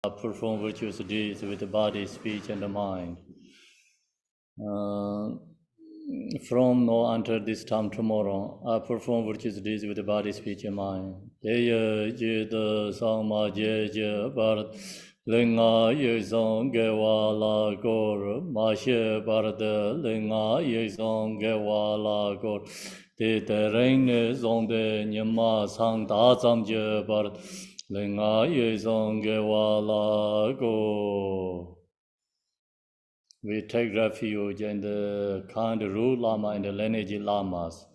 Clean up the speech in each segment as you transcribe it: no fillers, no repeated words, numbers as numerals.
perform virtuous deeds with the body, speech, and the mind. From now until this time tomorrow, I perform virtuous deeds with the body, speech, and mind. Deya jida sama jeja bharat linga yezong gewa la gor mashe bharada linga yezong gewa la gor de tereng ne zong de nyama sang da zam je bharat linga yezong gewa la gor. We take refuge in the kind root Lama and the lineage Lamas.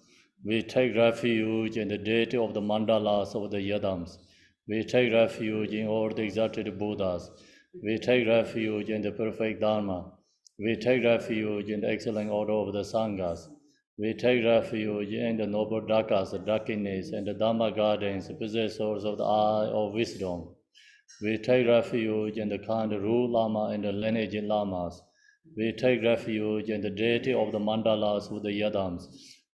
We take refuge in the deity of the mandalas of the Yadams. We take refuge in all the exalted Buddhas. We take refuge in the perfect Dharma. We take refuge in the excellent order of the Sanghas. We take refuge in the noble Dhakas, the Dakinis, and the Dhamma gardens, possessors of the eye of wisdom. We take refuge in the kind root Lama and the lineage Lamas. We take refuge in the deity of the mandalas with the yadams.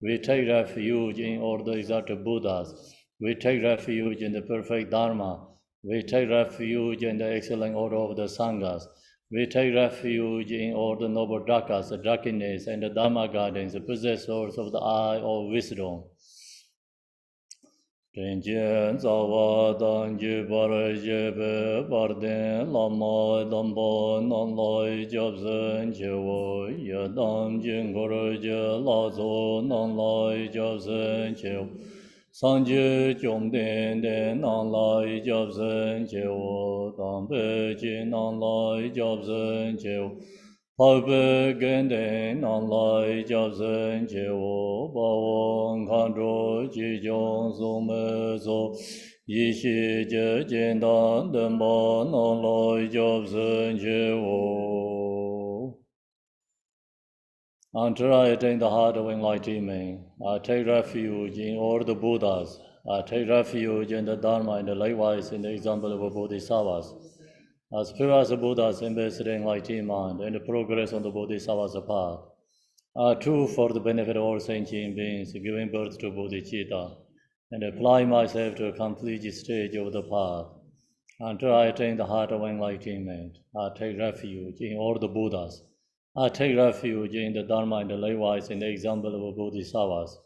We take refuge in all the exalted Buddhas. We take refuge in the perfect Dharma. We take refuge in the excellent order of the Sanghas. We take refuge in all the noble Dhakas, the Dakinis, and the Dhamma gardens, the possessors of the eye of wisdom. Tenjen zawa danji barajebe barden lama dambo nanlai jabzen chewo yadam jingoroje lazo nanlai jabzen chewo sanje chomden den nanlai jabzen chewo dambe ji nanlai jabzen chewo Pabe gende nanlai jabzen chewo bawon kandro jijong sume so yishi je jendan denpa nanlai jabzen chewo. Until I attain the heart of enlightenment, I take refuge in all the Buddhas. I take refuge in the Dharma and likewise in the example of Bodhisattvas. As pure as the Buddhas invested in enlightenment and the progress on the Bodhisattva's path, are true for the benefit of all sentient beings, giving birth to bodhicitta, and apply myself to a complete stage of the path. Until I attain the heart of enlightenment, I take refuge in all the Buddhas. I take refuge in the Dharma and likewise in the example of Bodhisattvas.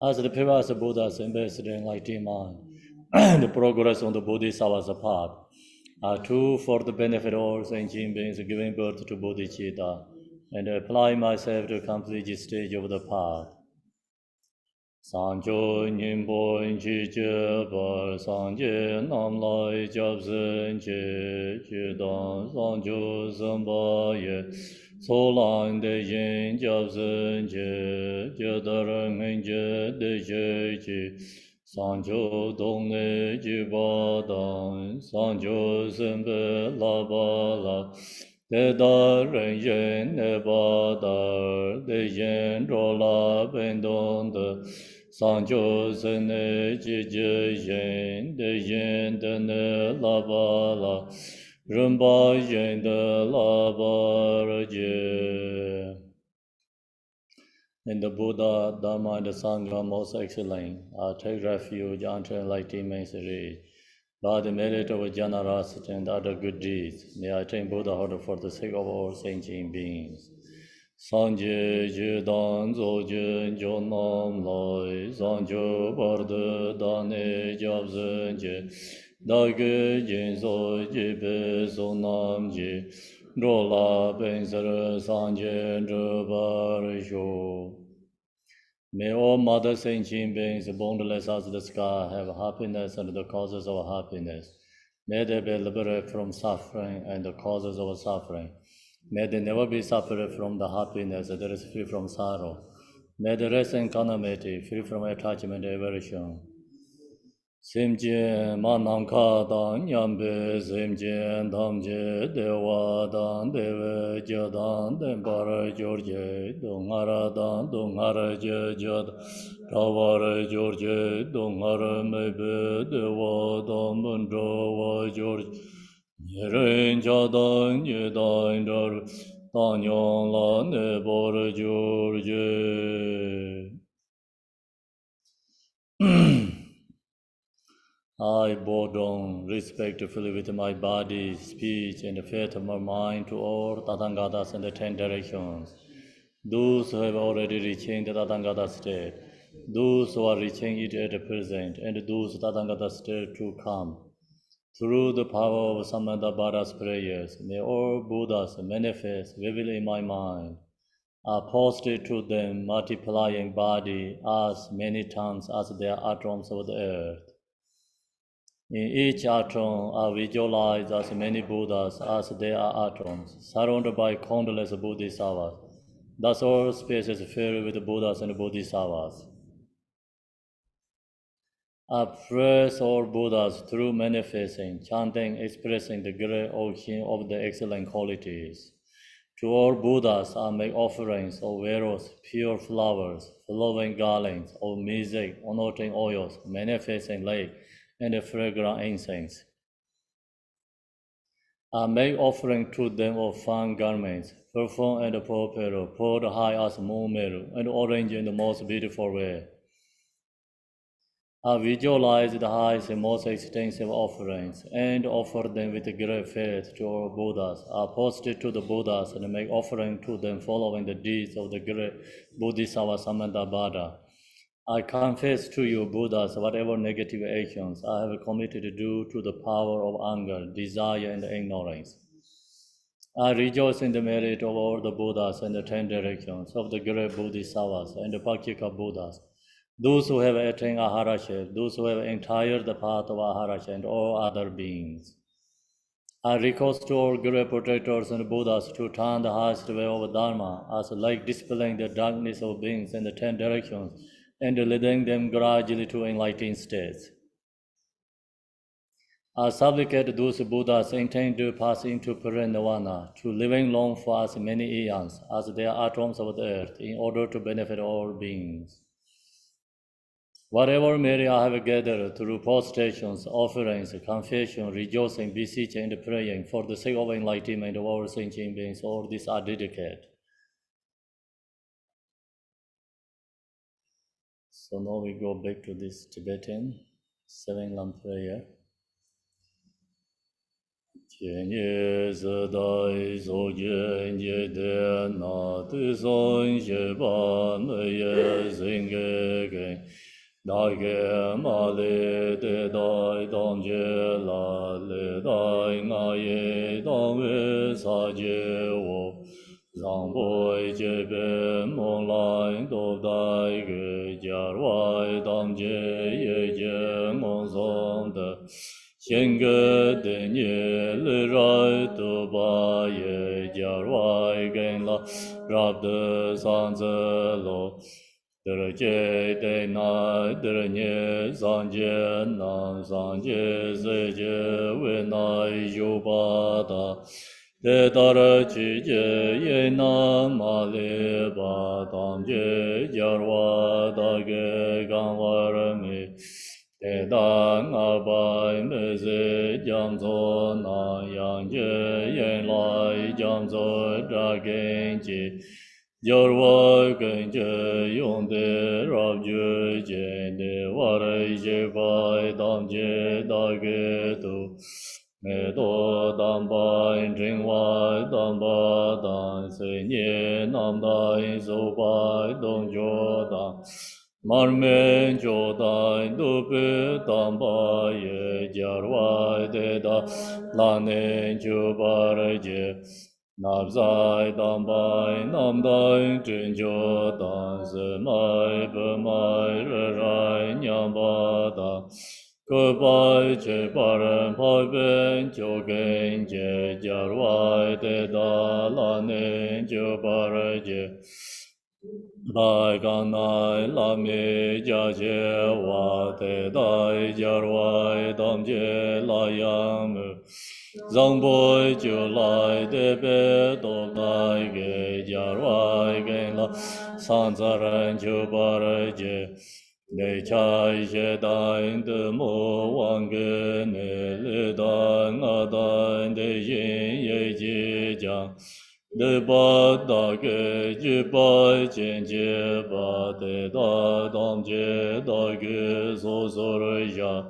As the pure as the Buddhas invested in enlightenment and the progress on the Bodhisattva's path, are true for the benefit of all sentient beings, giving birth to bodhicitta, and apply myself to a complete stage of the path. Sanjo nimbo chi che bar sanje nam lai jab zen che che dan sanjo samba ye so lang de yin jab zen che che darang hen che de che che Sanjo dong ne ji ba dan sanjo sen be la ba la de da ren yen ne ba da de yen ro la ben dong de sanjo sen ne ji je yen de yen de ne la ba la ren ba yen de la ba ra je. In the Buddha, Dharma, and the Sangha most excellent, I take refuge until enlightenment is reached. By the merit of generosity and other good deeds, may I attain Buddhahood for the sake of all sentient beings. Sanje jidan zojin jonam loi, sanjo barde dane jabzen je, dage jin so jibe sonam je, rola bensar sanje drubar sho. May all mother sentient beings, boundless as the sky, have happiness and the causes of happiness. May they be liberated from suffering and the causes of suffering. May they never be separated from the happiness that is free from sorrow. May they rest in calamity, free from attachment and aversion. Simje manamka dan nyambe simje damje dewa dan deve jadan dembara jorje dongara dan dongara je jad rawara jorje dongara mebe dewa dan mundrawa jorje nyeren jadan nyedan dar dan yon la nebara jorje. I bow down respectfully with my body, speech, and faith of my mind to all Tathangatas in the 10 directions. Those who have already reached the Tathagata state, those who are reaching it at the present, and those Tathagata state to come. Through the power of Samantabhada's prayers, may all Buddhas manifest vividly in my mind, are posted to them multiplying body as many times as there are atoms of the earth. In each atom are visualized as many Buddhas as there are atoms, surrounded by countless Bodhisattvas. Thus all space is filled with Buddhas and Bodhisattvas. Praise all Buddhas through manifesting, chanting, expressing the great ocean of the excellent qualities. To all Buddhas I make offerings of various pure flowers, flowing garlands of music, anointing oils, manifesting light, and fragrant incense. I make offering to them of fine garments, perfume and purple, poured high as moon meadow, and orange in the most beautiful way. I visualize the highest and most extensive offerings and offer them with great faith to all Buddhas. I post it to the Buddhas and make offering to them following the deeds of the great Bodhisattva Samantabhada. I confess to you, Buddhas, whatever negative actions I have committed due to the power of anger, desire, and ignorance. I rejoice in the merit of all the Buddhas and the 10 directions of the great Bodhisattvas and the Pakika Buddhas. Those who have attained Aharaship, those who have entered the path of Aharaship, and all other beings. I request to all great protectors and Buddhas to turn the highest way of Dharma as like dispelling the darkness of beings in the 10 directions and leading them gradually to enlightened states. I supplicate those Buddhas intend to pass into Parinirvana to living long for as many eons as there are atoms of the earth in order to benefit all beings. Whatever merit I have gathered through prostrations, offerings, confession, rejoicing, beseeching, and praying for the sake of enlightenment of all sentient beings, all these are dedicated. So now we go back to this Tibetan 7-lamp prayer. 天也自在所见也得那得son也把那也心给给大给马里得大当觉啦le大那也当为萨觉我让不这边梦来都大个家外当觉也见梦中的 Hiện cơ tự nhiên lư roi tu ba ye gia roi gen la rab de san ze lo de je de na de nye san je na san je ze je we na yu ba da de da ra chi je ye na ma le ba dam je gia roi da ge gan wa ra me Te dan abai me ze jam zo na yang je yen lai jam zo da gen ji yor wa gen je yong de rab ju je de wa re je bai dam je da ge tu me do dam bai jing wa dam ba dan se nye nam dai zo bai dong jo da Marmen jodai dupe tamba ye jarwai de da lane jubar je nabzai dambai namdai jin jodan zemai bemai rai nyamba da goodbye je baran pai ben jogen je jarwai de da lane jubar je Lai gan nai la mi jia jie wa te dai jar wai dam jie la yang mu zang boi jiu lai de be do dai ge jar wai gen la san za ran jiu ba re jie nei chai jie dai de mo wang ge ne le dan a dan de yin ye ji jiang de ba da ge ji ba jian jie ba de da dam jie da ge zo zo re ya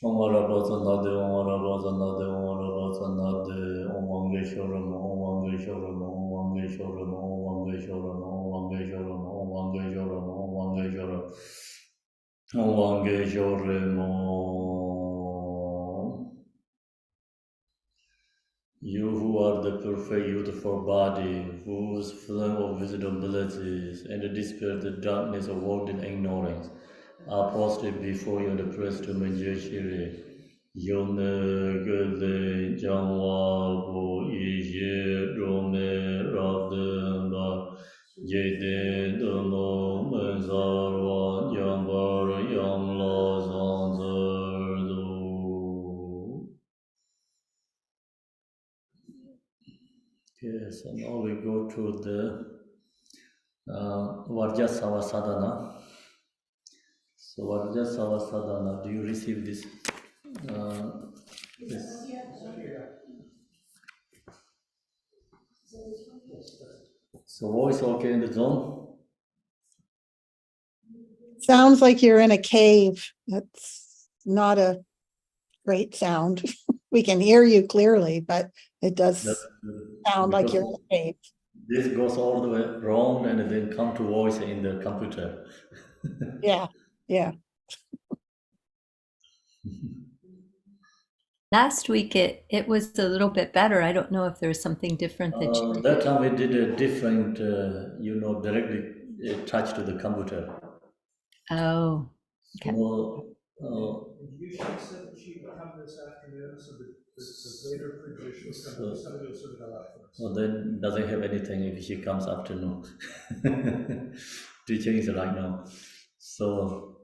Om Varabhasanade, Om Varabhasanade, Om Varabhasanade, Om Vangeshwaram, Om Vangeshwaram, Om Vangeshwaram, Om Vangeshwaram, Om Vangeshwaram, Om Vangeshwaram, Om Vangeshwaram, Om Vangeshwaram, Om. You who are the perfect youthful body, whose flame of wisdom abilities and dispel the darkness of world and ignorance, are posted before you in the press to Manjashiri. Yone Gele Jangwa Bo Ije Rome Radenda Jede Dono Menzarwa Yambar Yamla Zanzardo. Okay, so now we go to the Vajrasatva Sadhana. So Vajrasatva Sadhana, do you receive this? This? So voice okay in the zone? Sounds like you're in a cave. That's not a great sound. We can hear you clearly, but it does sound like you're in a cave. This goes all the way wrong and then come to voice in the computer. Yeah, yeah. Last week it was a little bit better. I don't know if there's something different that you did. That time we did a different, directly touch to the computer. Oh, okay. So, You should said that she would come this afternoon, so the later prediction is coming. Somebody will sort it out for us. well, then doesn't have anything if she comes afternoon. Teaching is right now. So,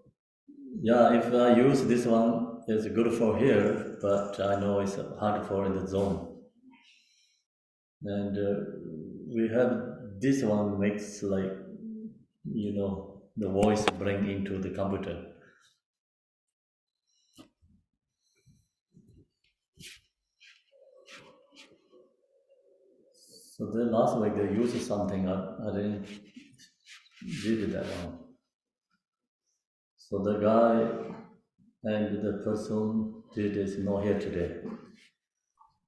yeah, if I use this one, it's good for here, but I know it's hard for in the zone. And we have this one makes like, the voice bring into the computer. So the last week they used something, I didn't did that one. So the guy and the person did is not here today.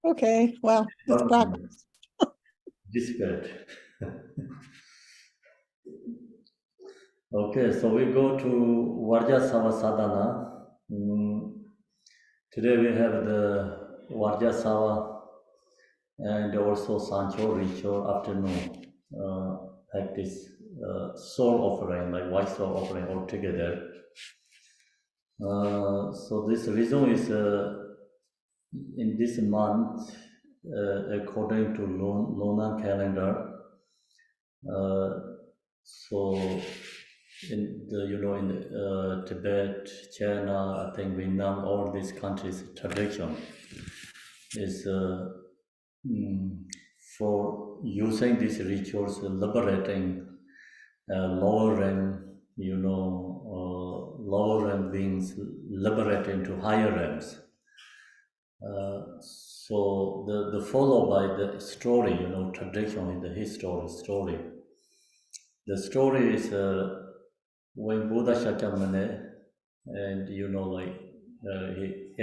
Okay, well, it's practice. Disparate. Okay, so we go to Vajrasatva Sadhana. Today we have the Vajrasatva and also Sancho ritual afternoon practice soul offering, like white soul offering all together. So this reason is in this month, according to lunar calendar. So in the in Tibet, China, I think Vietnam, all these countries tradition is for using these rituals, liberating lower realm, lower realm beings liberating to higher realms. So the follow by the story, tradition in the history story. The story is when Buddha Shakyamuni and he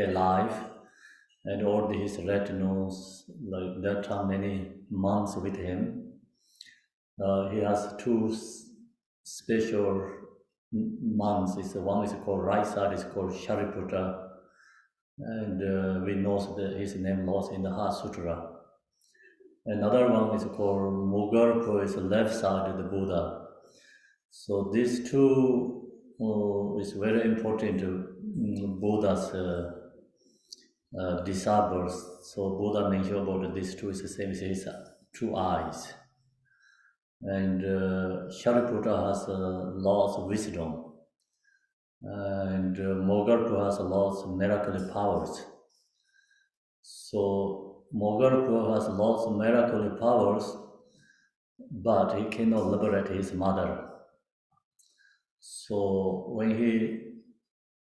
alive and all his retinues, like that are many monks with him. He has two special monks. One is called right side is called Shariputra, and we know that his name lost in the Heart Sutra. Another one is called Mugarpo, is the left side of the Buddha. So these two is very important to Buddha's disciples. So Buddha mentioned about these two is the same as his two eyes. And Shariputra has lots of wisdom. And Mogarpo has lots of miracle powers. So Mogarpo has lots of miracle powers, but he cannot liberate his mother. So when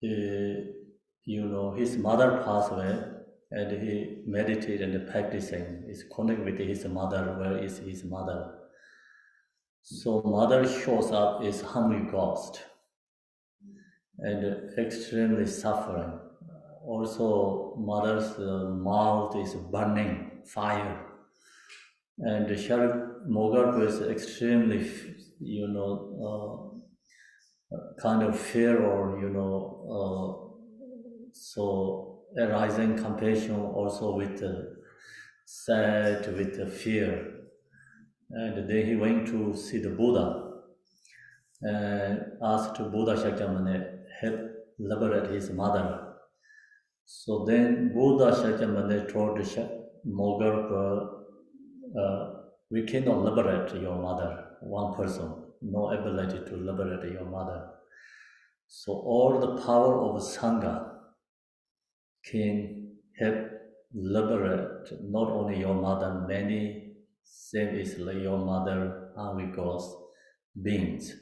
his mother passed away, and he meditated and practicing, is connected with his mother. Where is his mother? So mother shows up as hungry ghost, and extremely suffering. also mother's mouth is burning fire. And Sharad Mogarpa is extremely, kind of fear or, so arising compassion also with sad, with fear. And then he went to see the Buddha and asked Buddha Shakyamuni help liberate his mother. So then Buddha Shakyamuni told Mogarpa, we cannot liberate your mother, one person, no ability to liberate your mother. So all the power of Sangha can help liberate not only your mother, many same is like your mother, hungry ghost beings.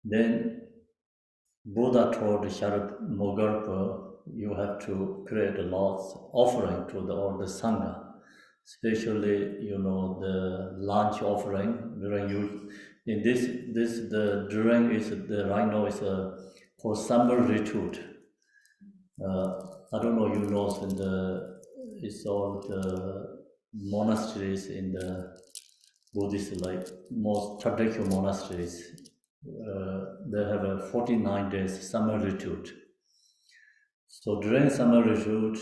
Then Buddha told Sharad Mogarpa, you have to create a lots offering to all the Sangha, especially the lunch offering during you. In the during is the right now is for summer retreat. I don't know you know it's all the monasteries in the Buddhist like most traditional monasteries. They have a 49 days summer retreat. So during summer retreat,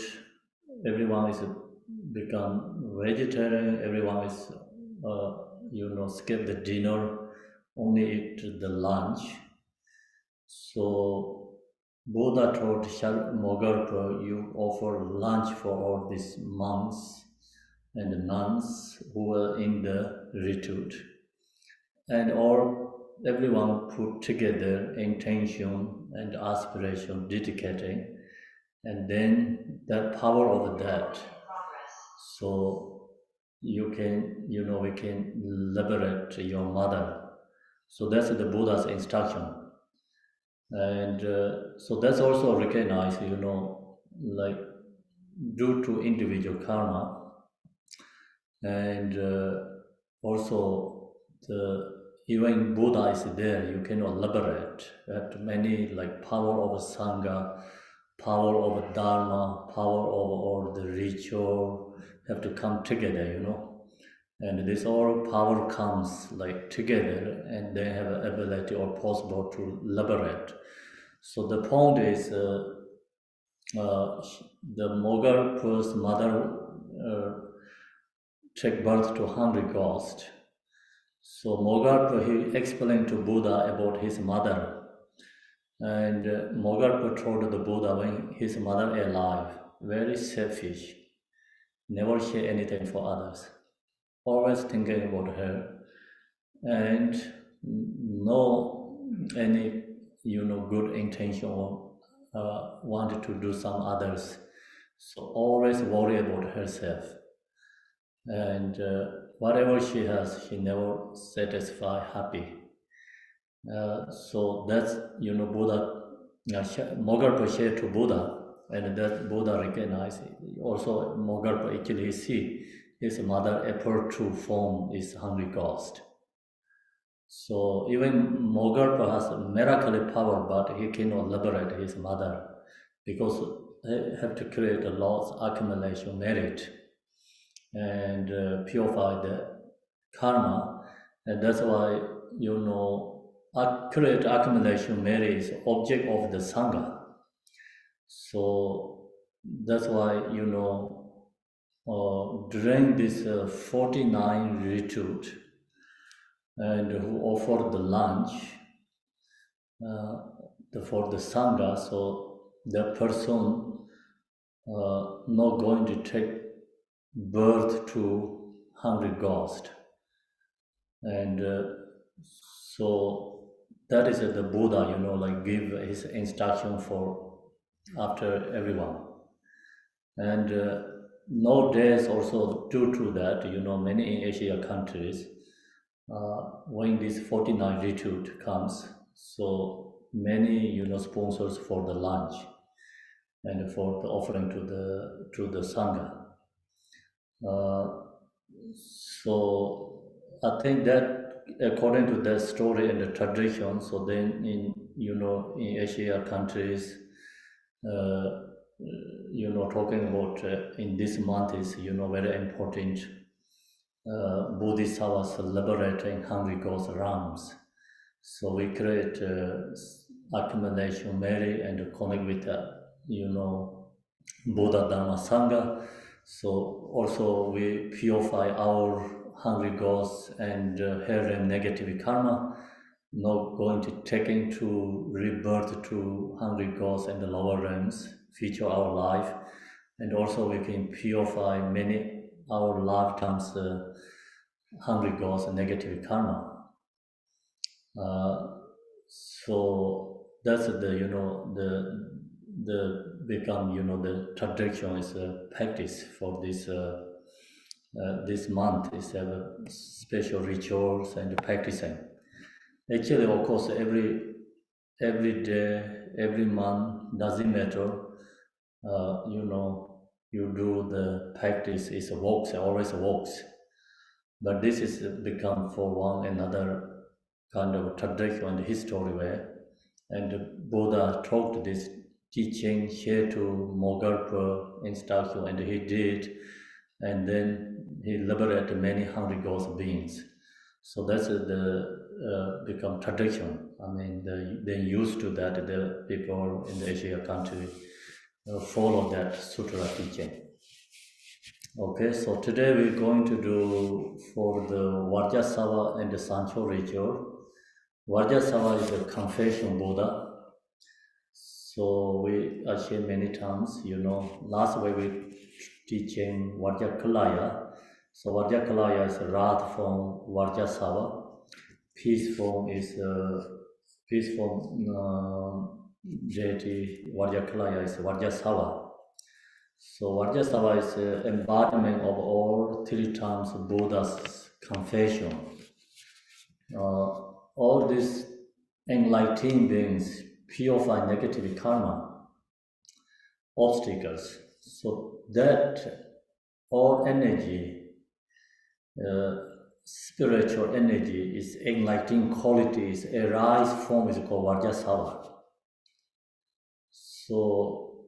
everyone is become vegetarian. Everyone is skip the dinner, only eat the lunch. So Buddha told Mogarpa, you offer lunch for all these monks and nuns who were in the retreat, and everyone put together intention and aspiration, dedicating, and then the power of that. So we can liberate your mother. So that's the Buddha's instruction. And so that's also recognized, like due to individual karma, and also even Buddha is there, you cannot liberate. That many like power of Sangha, power of Dharma, power of all the ritual have to come together, And this all power comes like together, and they have an ability or possible to liberate. So the point is, the Mogarpa's mother take birth to hungry ghost. So Mogarpa, he explained to Buddha about his mother. And Mogarpa told the Buddha when his mother alive, very selfish, never share anything for others, always thinking about her, and no any good intention or wanted to do some others. So always worry about herself. And whatever she has, she never satisfied, happy. So that's Buddha, Mogarpa shared to Buddha, and that Buddha recognized. Also, Mogarpa actually see his mother appear to form is hungry ghost. So even Mogarpa has a miraculous power, but he cannot liberate his mother because he have to create a loss accumulation merit and purify the karma, and that's why accurate accumulation merit is object of the Sangha. So that's why during this 49 retreat, and who offered the lunch for the Sangha, so the person not going to take birth to hungry ghost. And so that is the Buddha, like give his instruction for after everyone. And nowadays also due to that, many in Asia countries, when this 49 retreat comes, so many, sponsors for the lunch and for the offering to the Sangha. So I think that according to the story and the tradition, so then in Asia countries, talking about in this month is, very important. Bodhisattvas liberating hungry ghost realms. So we create accumulation, marry, and connect with, Buddha Dharma Sangha. So also we purify our hungry ghosts and having negative karma, not going to taking to rebirth to hungry ghosts and the lower realms, feature our life, and also we can purify many our lifetimes hungry ghosts and negative karma. So that's the become the tradition is a practice for this month is a special rituals and practicing. Actually, of course, every day, every month doesn't matter. You do the practice is works, always works. But this is become for one another kind of tradition and history way. And Buddha taught this teaching here to Mogarpa instruction, and he did, and then he liberated many hungry ghost beings. So that's become tradition. I mean, they used to that. The people in the Asia country follow that sutra teaching. Okay, so today we're going to do for the Vajrasatva and the Sancho ritual. Vajrasatva is a confession Buddha. So I share many times, last week we teaching Vajrakalaya. So Vajrakalaya is a wrath form Vajrasatva. Peace form is deity. Vajrakalaya is Vajrasatva. So Vajrasatva is embodiment of all three times Buddha's confession. All these enlightened beings purify negative karma, obstacles. So that all energy, spiritual energy, is enlightened qualities arise from is called Vajrasatva. So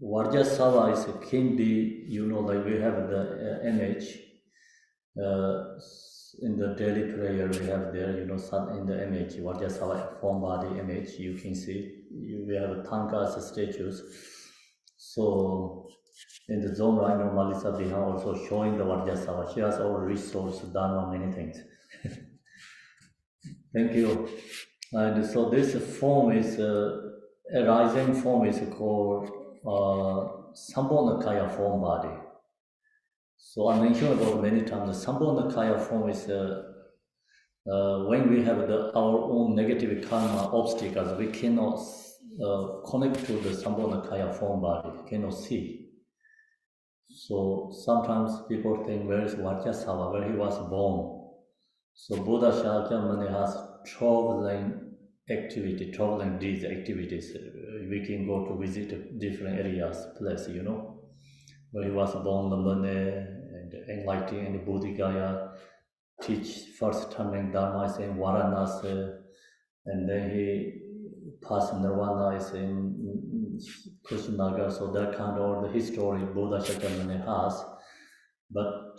Vajrasatva can be, like we have the image in the daily prayer we have there, sun in the image, Vajrasatva form body image, you can see, we have tankas statues. So in the zone right now, Malisa Biha also showing the Vajrasatva. She has all resource, dharma, many things. Thank you. And so this form is, arising form is called Sambhogakaya form body. So I mentioned about many times the Sambhogakaya form is when we have our own negative karma obstacles, we cannot connect to the Sambhogakaya form body, cannot see. So sometimes people think, where is Vajrasatva, where he was born? So Buddha Shakyamuni has traveling deeds, activities. We can go to visit different areas, place, where he was born, Ullambana, and enlightened, and Bodhigaya, teach first time in Dharma is in Varanasi, and then he passed Nirvana is in Kushinagar. So that kind of the history Buddha Shakyamuni has. But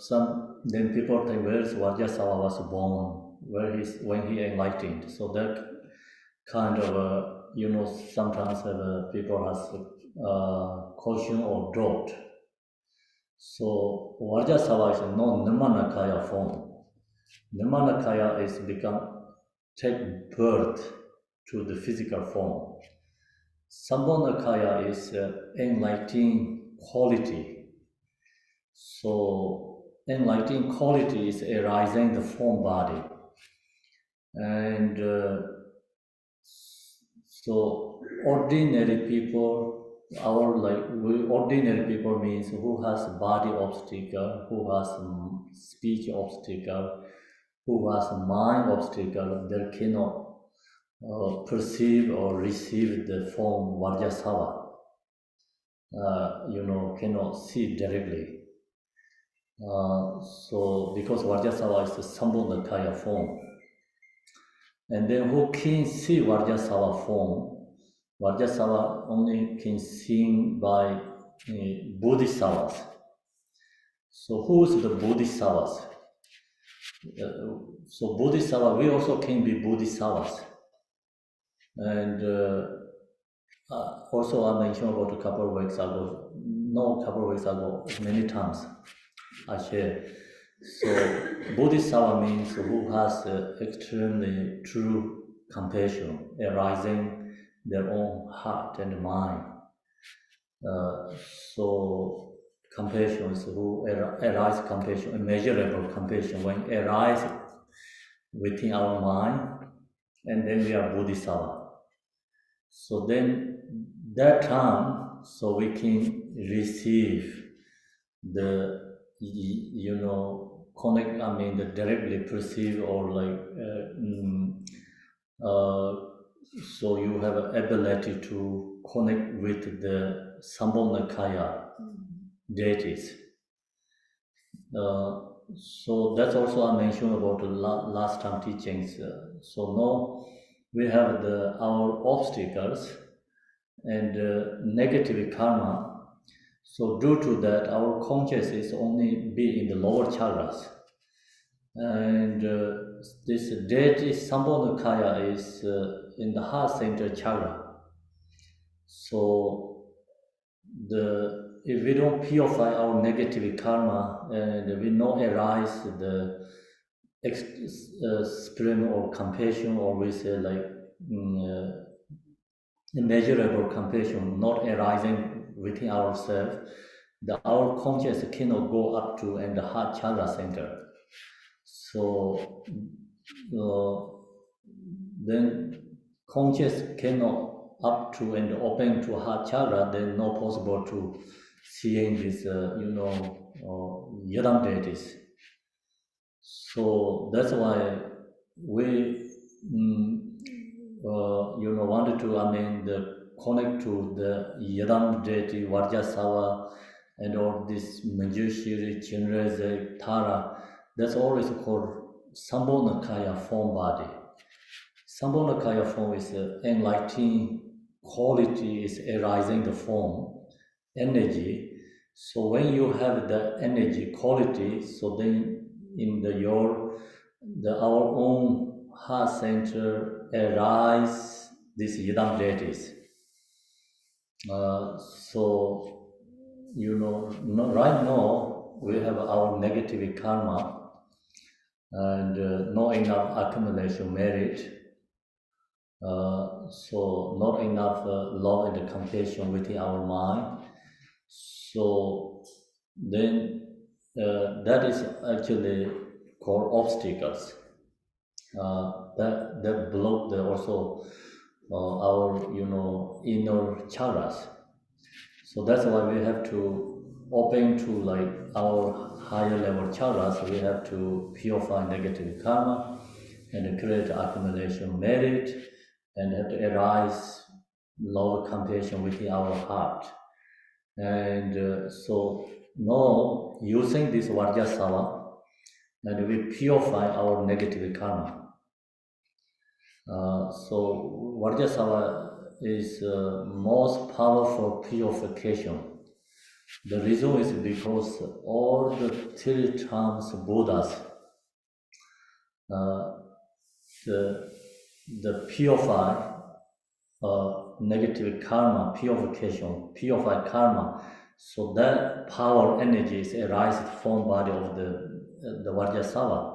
then people think, where is Vajrasatva was born, when he enlightened. So that kind of sometimes people has caution or doubt. So Vajrasatva is not Nirmanakaya form. Nirmanakaya is take birth to the physical form. Sambhogakaya is enlightened quality. So enlightened quality is arising the form body. And so ordinary people, ordinary people means who has body obstacle, who has speech obstacle, who has mind obstacle, they cannot perceive or receive the form Vajrasatva, cannot see directly. So because Vajrasatva is the Sambhogakaya form. And then who can see Vajrasatva form? Vajrasatva only can seen by Bodhisattvas. So who's the Bodhisattvas? So Bodhisattva, we also can be Bodhisattvas. And also I mentioned about a couple of weeks ago, many times I share. So Bodhisattva means who has extremely true compassion arising their own heart and mind. So compassion is who arise compassion, immeasurable compassion when arise within our mind, and then we are Bodhisattva. So then that time, so we can receive the, connect, the directly perceive or like, so you have an ability to connect with the Sambhogakaya deities. So that's also I mentioned about the last time teachings. So now we have our obstacles and negative karma. So due to that, our consciousness only be in the lower chakras. And this deity Sambhogakaya is in the heart center chakra. So if we don't purify our negative karma and we not arise the supreme or compassion, or we say like immeasurable compassion not arising within ourselves, our consciousness cannot go up to and the heart chakra center. So then conscious cannot up to and open to heart chakra, then not possible to seeing this, Yadam deities. So that's why we, wanted to, connect to the Yadam deity, Vajrasatva, and all this Manjushri, Chinreze, Tara. That's always called Sambhogakaya form body. Sambhogakaya form is enlightening quality, is arising the form, energy. So when you have the energy quality, so then in our own heart center arise these Yadam deities. So right now we have our negative karma and not enough accumulation merit. So not enough love and compassion within our mind. So then that is actually called obstacles. That block also our inner chakras. So that's why we have to open to like our higher level chakras. We have to purify negative karma and create accumulation merit, and have to arise love compassion within our heart. And so now using this Vajrasatva, and we purify our negative karma. So Vajrasatva is most powerful purification. The reason is because all the 3 times Buddhas, the purify negative karma, purify karma, so that power energy is arising from body of the Vajrasatva.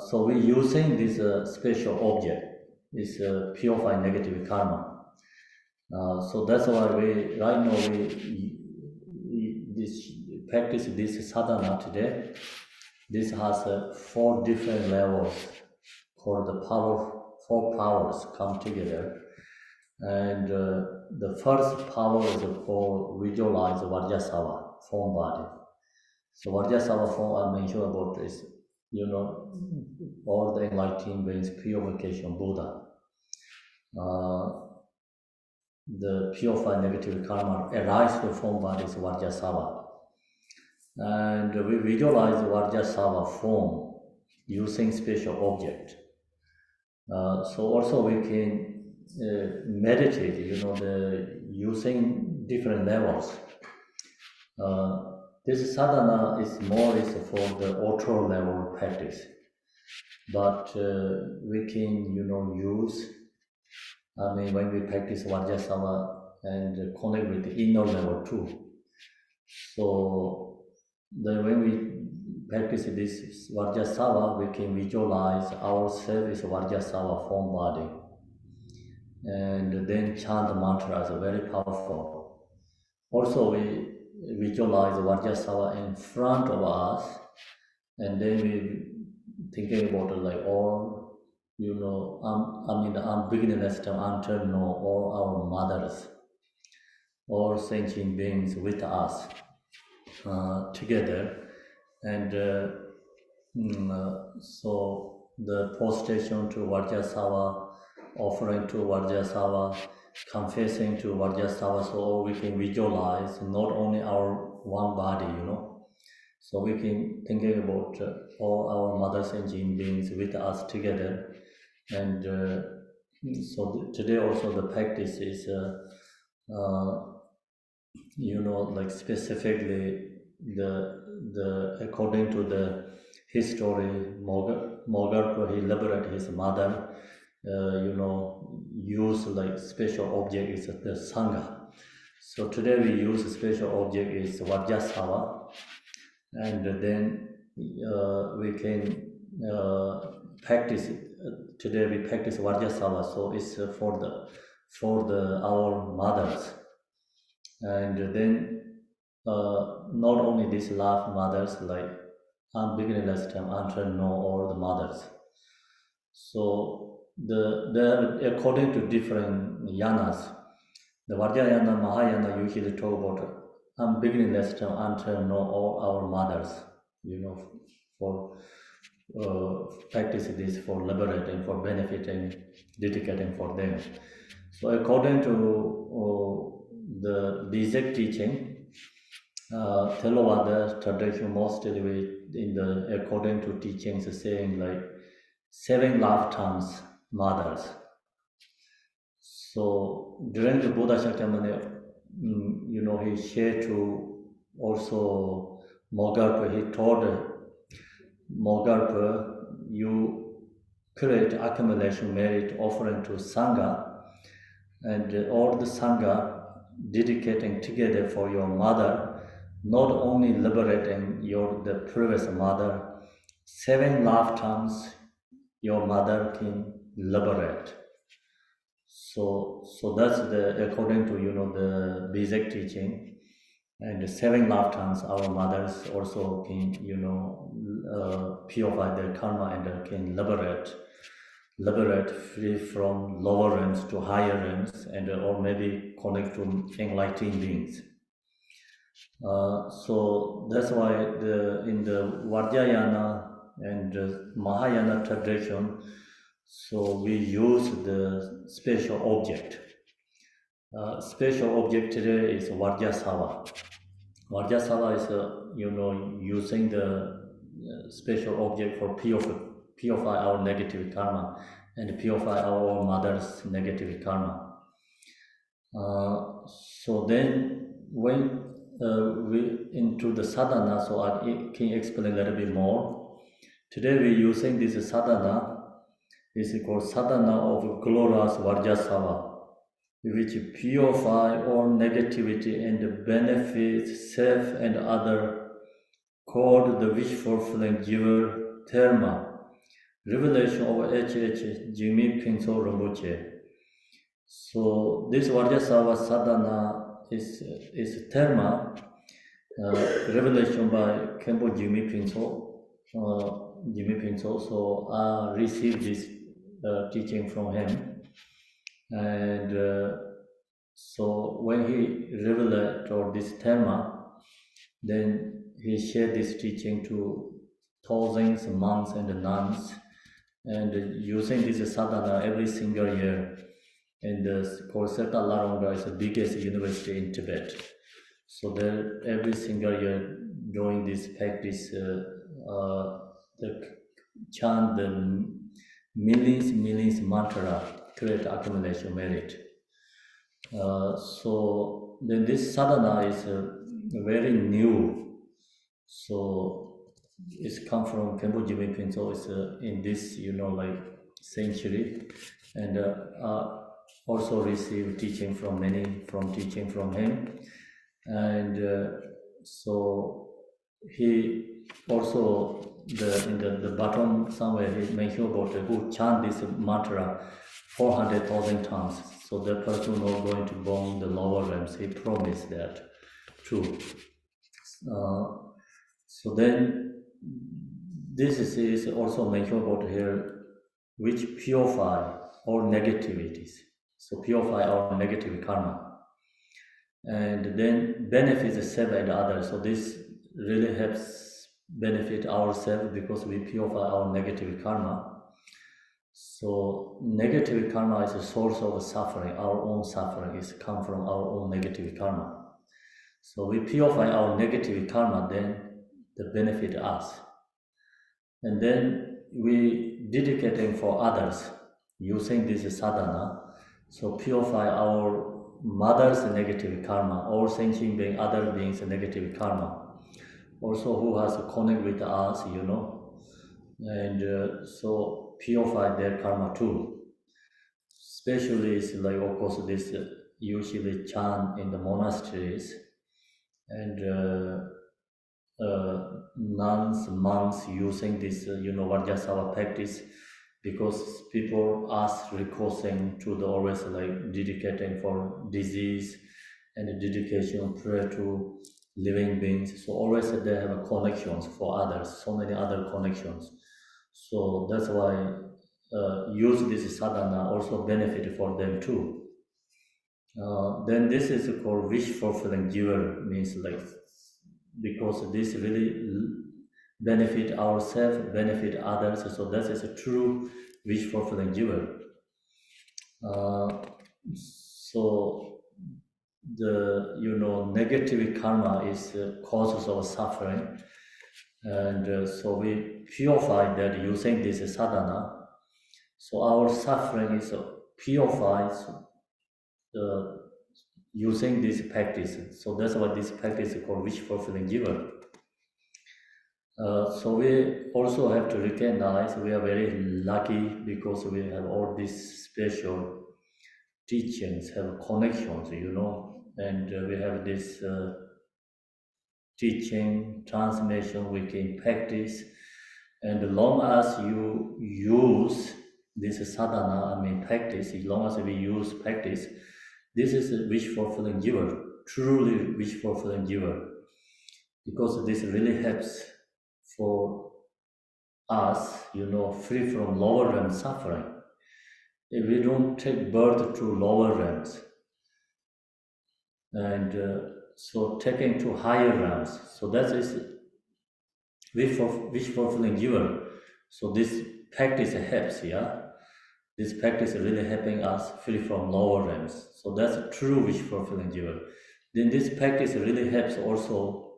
So we're using this special object, this purify negative karma. So that's why we practice this sadhana today. This has 4 different levels called the 4 powers come together. And the first power is called visualize Vajrasatva form body. So Vajrasatva form I mentioned about is, all the enlightened beings, purification Buddha. The purified negative karma arise from form body is Vajrasatva. And we visualize Vajrasatva form using special object. So also we can meditate, using different levels. This sadhana is more for the auto level practice, but we can, use. When we practice Vajrasatva and connect with the inner level too. So when we practice this Vajrasatva, we can visualize ourselves as Vajrasatva form body, and then chant mantras are very powerful. Also, we visualize Vajrasatva in front of us, and then we thinking about all, beginningless time until now, all our mothers, all sentient beings with us together, and so the prostration to Vajrasatva, offering to Vajrasatva, confessing to Vajrasatva, so we can visualize not only our one body, so we can thinking about all our mothers and sentient beings with us together, and so today also the practice is, specifically the according to the history, Mogarpa, he liberated his mother, use special object is the Sangha. So today we use a special object is Vajrasatva, and then we can practice. Today we practice Vajrasatva, so it's for our mothers, and then not only these love mothers, beginningless time until now, all the mothers. So the according to different yanas, the Vajrayana, Mahayana usually talk about beginningless time until now, all our mothers, for practice this for liberating, for benefiting, dedicating for them. So according to the Vedic teaching, Theravada tradition mostly according to teachings saying 7 lifetimes mothers. So during the Buddha Shakyamuni, he shared to also Mogarpa, he told Mogarpa, you create accumulation merit offering to Sangha, and all the Sangha dedicating together for your mother, not only liberating the previous mother, 7 lifetimes your mother can liberate. So that's according to the basic teaching, and 7 lifetimes our mothers also can purify their karma and can liberate free from lower realms to higher realms, and or maybe connect to enlightened beings. So that's why in the Vajrayana and Mahayana tradition, so we use the special object. Special object today is Vajrasatva. Vajrasatva is using the special object for purify our negative karma and purify our mother's negative karma. So then when we into the sadhana, so I can explain a little bit more. Today we're using this sadhana, is called sadhana of glorious Vajrasatva, which purify all negativity and benefits self and other, called the wish fulfilling giver Dharma. Revelation of H.H. Jimmy Pinso Rinpoche. So this Vajrasatva sadhana is Dharma, revelation by Khenpo Jimmy Pinso. So I received this teaching from him, and so when he revealed this Dharma, then he shared this teaching to thousands of monks and nuns, and using this sadhana every single year. And the Sept is the biggest university in Tibet. So there every single year during this practice, the chant the millions mantra great accumulation merit. So then this sadhana is very new. So it's come from Khenpo Jigme Pinso. It's in this, like century, and also received teaching from teaching from him, and so he also in the bottom somewhere he mentioned about who chant this mantra 400,000 times. So that person not going to burn the lower realms. He promised that too. So then this is also mentioned about here, which purify all negativities. So purify our negative karma, and then benefit the self and others. So this really helps benefit ourselves because we purify our negative karma. So negative karma is a source of suffering. Our own suffering is come from our own negative karma. So we purify our negative karma, then the benefit us. And then we dedicating for others using this sadhana. So purify our mother's negative karma, all sentient being, other beings' negative karma. Also who has to connect with us, and so purify their karma too. Especially it's like, of course, this usually chant in the monasteries, and nuns, monks using this, Vajrasatva practice, because people ask requesting to the always like dedicating for disease and dedication prayer to living beings. So always they have connections for others, so many other connections. So that's why use this sadhana also benefit for them too. Then this is called wish fulfilling giver, means like, because this really benefit ourselves, benefit others. So that is a true wish fulfilling giver. So the negative karma is causes of suffering, and so we purify that using this sadhana. So our suffering is purified using this practice. So that's why this practice is called wish fulfilling giver. So we also have to recognize we are very lucky because we have all these special teachings, have connections, and we have this teaching, transmission, we can practice. And as long as you use this sadhana, practice, as long as we use practice, this is a wish fulfilling giver, truly wish fulfilling giver, because this really helps for us, free from lower realm suffering. If we don't take birth to lower realms, and so taking to higher realms, so that is wish fulfilling giver. So this practice helps, This practice is really helping us free from lower realms. So that's a true wish fulfilling giver. Then this practice really helps also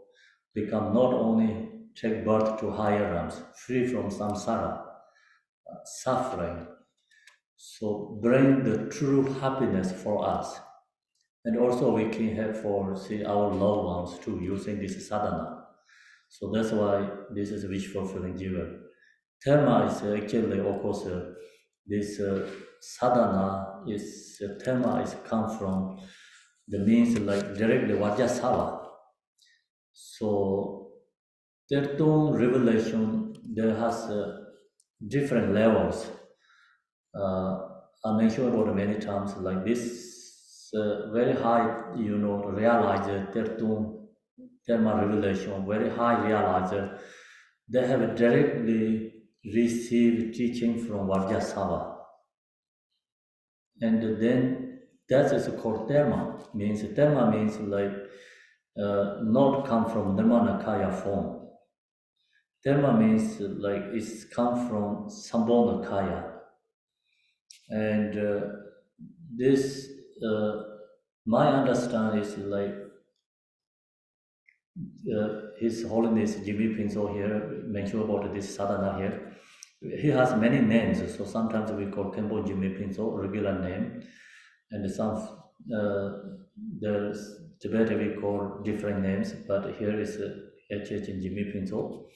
become not only take birth to higher realms, free from samsara, suffering. So bring the true happiness for us. And also we can help for our loved ones too, using this sadhana. So that's why this is a wish fulfilling giver. Dharma is actually, of course, this sadhana is dharma is come from the means like directly Vajrasatva. So their own revelation there has different levels. I mentioned about many times like this very high, realizer their own dharma revelation, very high realizer. They have directly received teaching from Vajrasatva. And then that is called dharma. Dharma means like not come from Nirmanakaya form. Dharma means like it's come from Sambhogakaya. And this, my understanding is like His Holiness Jimmy Pinso here mentioned about this sadhana here. he has many names, so sometimes we call Khenpo Jime Pinso, regular name, and some the Tibet we call different names, but here is H.H. Jime Pinso.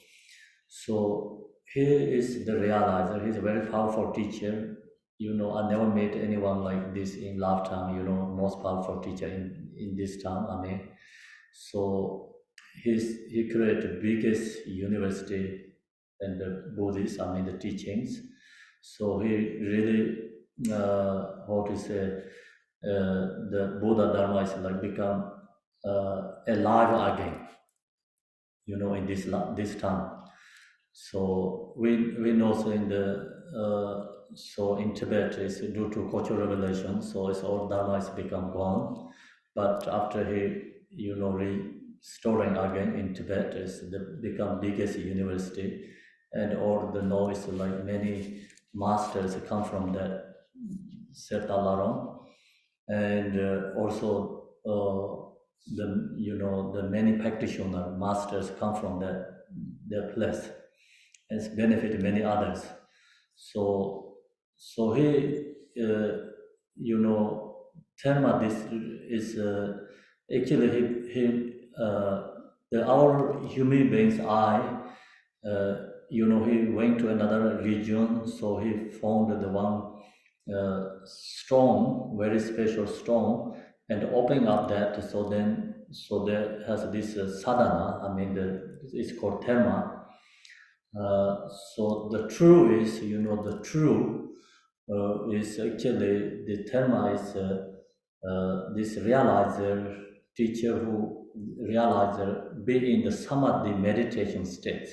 So he is the realizer. He's a very powerful teacher. You know, I never met anyone like this in lifetime. You know, most powerful teacher in this town. I mean, so he created the biggest university and the Buddhist, I mean the teachings. So he really, how to say, the Buddha Dharma is like become alive again, you know, in this time. So we know so in the so in Tibet it's due to cultural revelation, so it's all Dharma has become gone. But after he, you know, restoring again in Tibet, it's become biggest university, and all the noise like many masters come from that Sept, and also the, you know, the many practitioner masters come from that place. Has benefited many others. So he, you know, Therma, this is actually our human beings you know, he went to another region, so he found the one stone, very special stone, and opening up that, so there has this sadhana, I mean, it's called Therma. So the true is, you know, the true is actually the Dharma is this realizer, teacher who realizer be in the samadhi meditation state,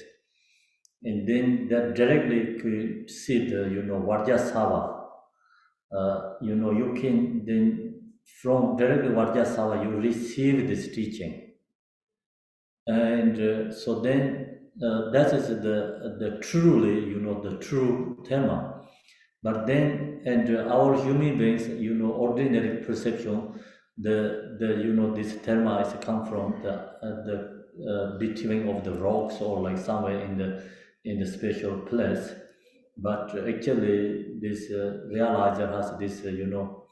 and then that directly could see the, you know, Vajrasatva. You know, you can then from directly Vajrasatva you receive this teaching, and so then. That is the truly, you know, the true Dharma. But then, and our human beings, you know, ordinary perception, the you know, this Dharma is come from the between of the rocks or like somewhere in the special place. But actually, this realizer has this, you know,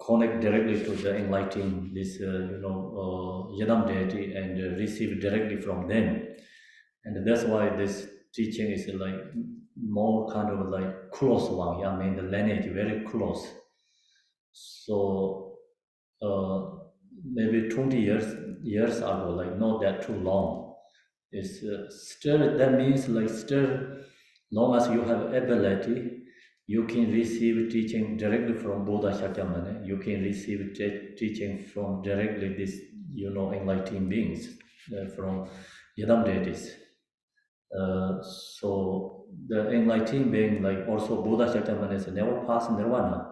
connect directly to the enlightened, this, you know, Yadam deity, and receive directly from them. And that's why this teaching is like more kind of like close one. I mean, the lineage very close. So maybe 20 years ago, like not that too long. It's still, that means like still, long as you have ability, you can receive teaching directly from Buddha Shakyamuni. You can receive teaching from directly this, you know, enlightened beings from Yadam deities. So the enlightened being, like also Buddha Shakyamuni is never past nirvana.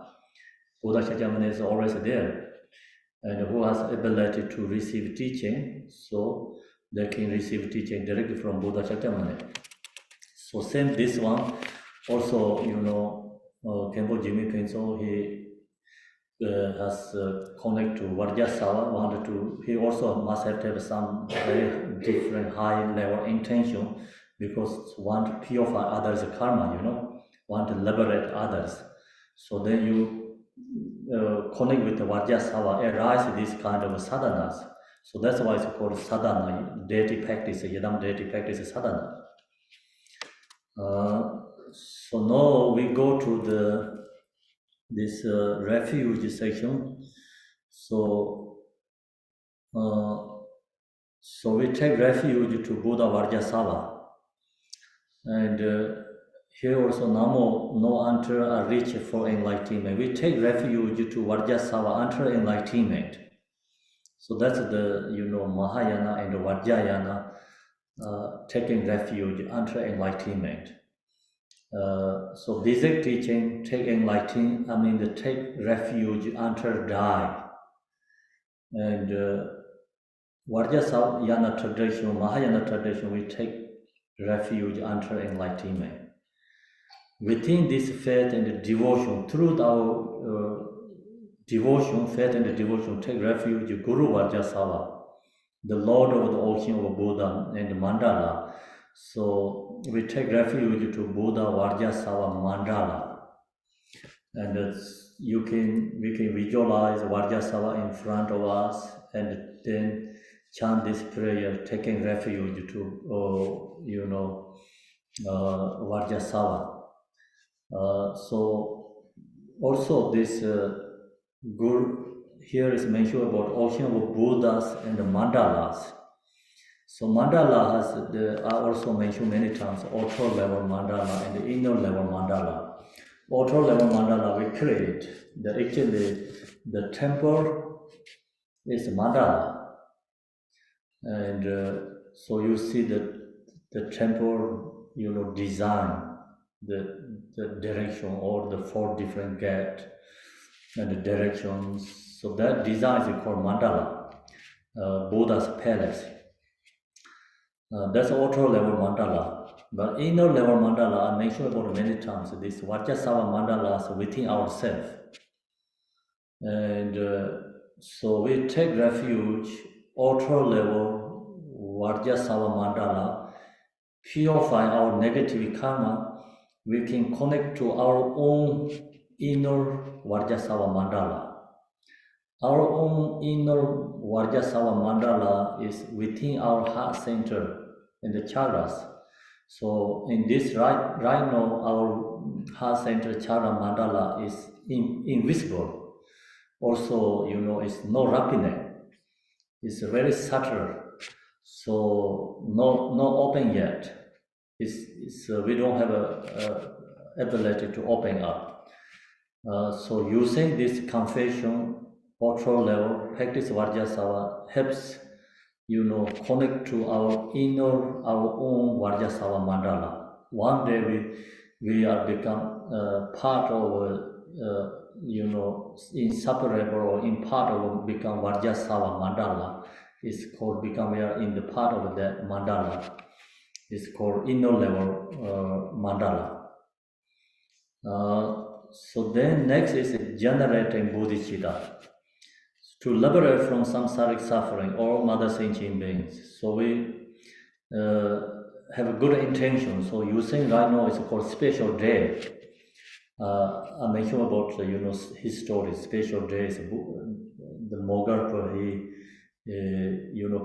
Buddha Shakyamuni is always there, and who has ability to receive teaching, so they can receive teaching directly from Buddha Shakyamuni. So same this one, also, you know, Khenpo Jime Pinso, he has connect to Vajrasatva, he also must have some very different high level intention, because want to purify others' karma, you know, want to liberate others. So then you connect with the Vajrasatva, arise this kind of sadhanas. So that's why it's called sadhana, deity practice, Yadam deity practice sadhana. So now we go to this refuge section. So we take refuge to Buddha Vajrasatva. And here also Namo, no until I reach for enlightenment. We take refuge to Vajrasatva until enlightenment. So that's the, you know, Mahayana and Vajrayana taking refuge until enlightenment. So basic teaching, take enlightenment, I mean, take refuge until die. And Vajrayana tradition, Mahayana tradition, we take refuge until enlightenment. Within this faith and devotion, through our devotion, faith and devotion, take refuge Guru Vajrasatva, the Lord of the ocean of Buddha and Mandala. So we take refuge to Buddha Vajrasatva mandala, and we can visualize Vajrasatva in front of us, and then chant this prayer, taking refuge to Vajrasatva. So also this Guru here is mentioned about ocean of Buddhas and the mandalas. So mandala are also mentioned many times, outer level mandala and the inner level mandala. Outer level mandala we create. Actually, the temple is mandala. And so you see the temple, design, the direction, or the 4 different gates and the directions. So that design is called mandala, Buddha's palace. That's outer level mandala. But inner level mandala, I mentioned about many times, this Vajrasatva mandalas within ourselves. And so we take refuge, outer level Vajrasatva mandala, purify our negative karma. We can connect to our own inner Vajrasatva mandala. Our own inner Vajrasatva mandala is within our heart center and the chakras. So in this right now, our heart center chakra mandala is invisible. Also, it's no rapidness. It's very subtle. So no open yet. We don't have a ability to open up. So using this confession, outer level, practice Vajrasatva helps, connect to our own Vajrasatva mandala. One day we are become part of, inseparable or in part of become Vajrasatva mandala. It's called become we are in the part of that mandala. It's called inner level mandala. So then next is generating bodhicitta. To liberate from samsaric suffering, all mother sentient beings. So we have a good intention. So using right now is called special day. I mentioned about his story. Special days. The Mogarpa he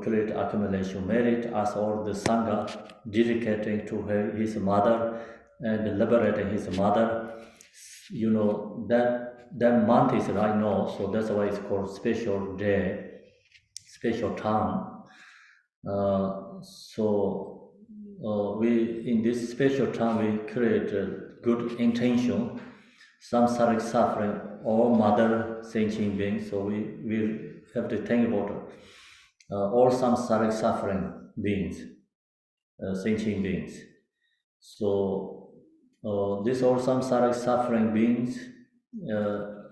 create accumulation merit as all the sangha dedicating to his mother and liberating his mother. That month is right now, so that's why it's called special day, special time. So we in this special time we create a good intention, samsaric suffering, all mother sentient beings. So we have to think about all samsaric suffering beings, sentient beings. So these all samsaric suffering beings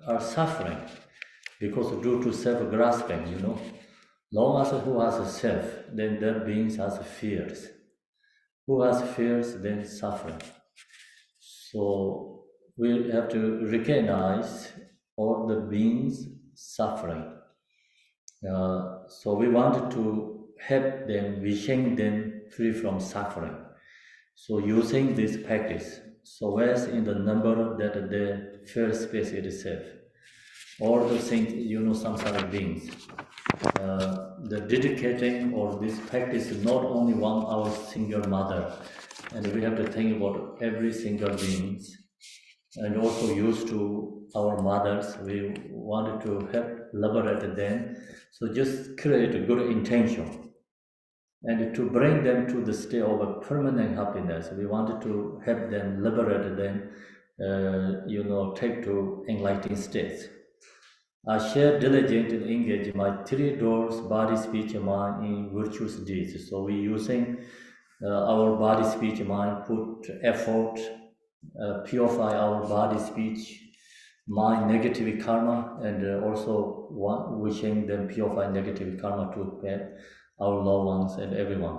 are suffering because due to self-grasping, Long as who has a self, then that beings has fears. Who has fears, then suffering. So we have to recognize all the beings suffering. So we want to help them, wishing them free from suffering. So using this practice, so as in the number that the fear space itself, all the things, samsara beings, the dedicating or this practice is not only one our single mother, and we have to think about every single beings, and also used to our mothers. We wanted to help liberate them. So just create a good intention. And to bring them to the state of a permanent happiness, we wanted to help them, liberate them, take to enlightened states. I share diligent and engage my 3 doors, body, speech, and mind in virtuous deeds. So we using our body, speech, and mind, put effort, purify our body, speech, mind, negative karma, and also wishing them purify negative karma to our loved ones and everyone.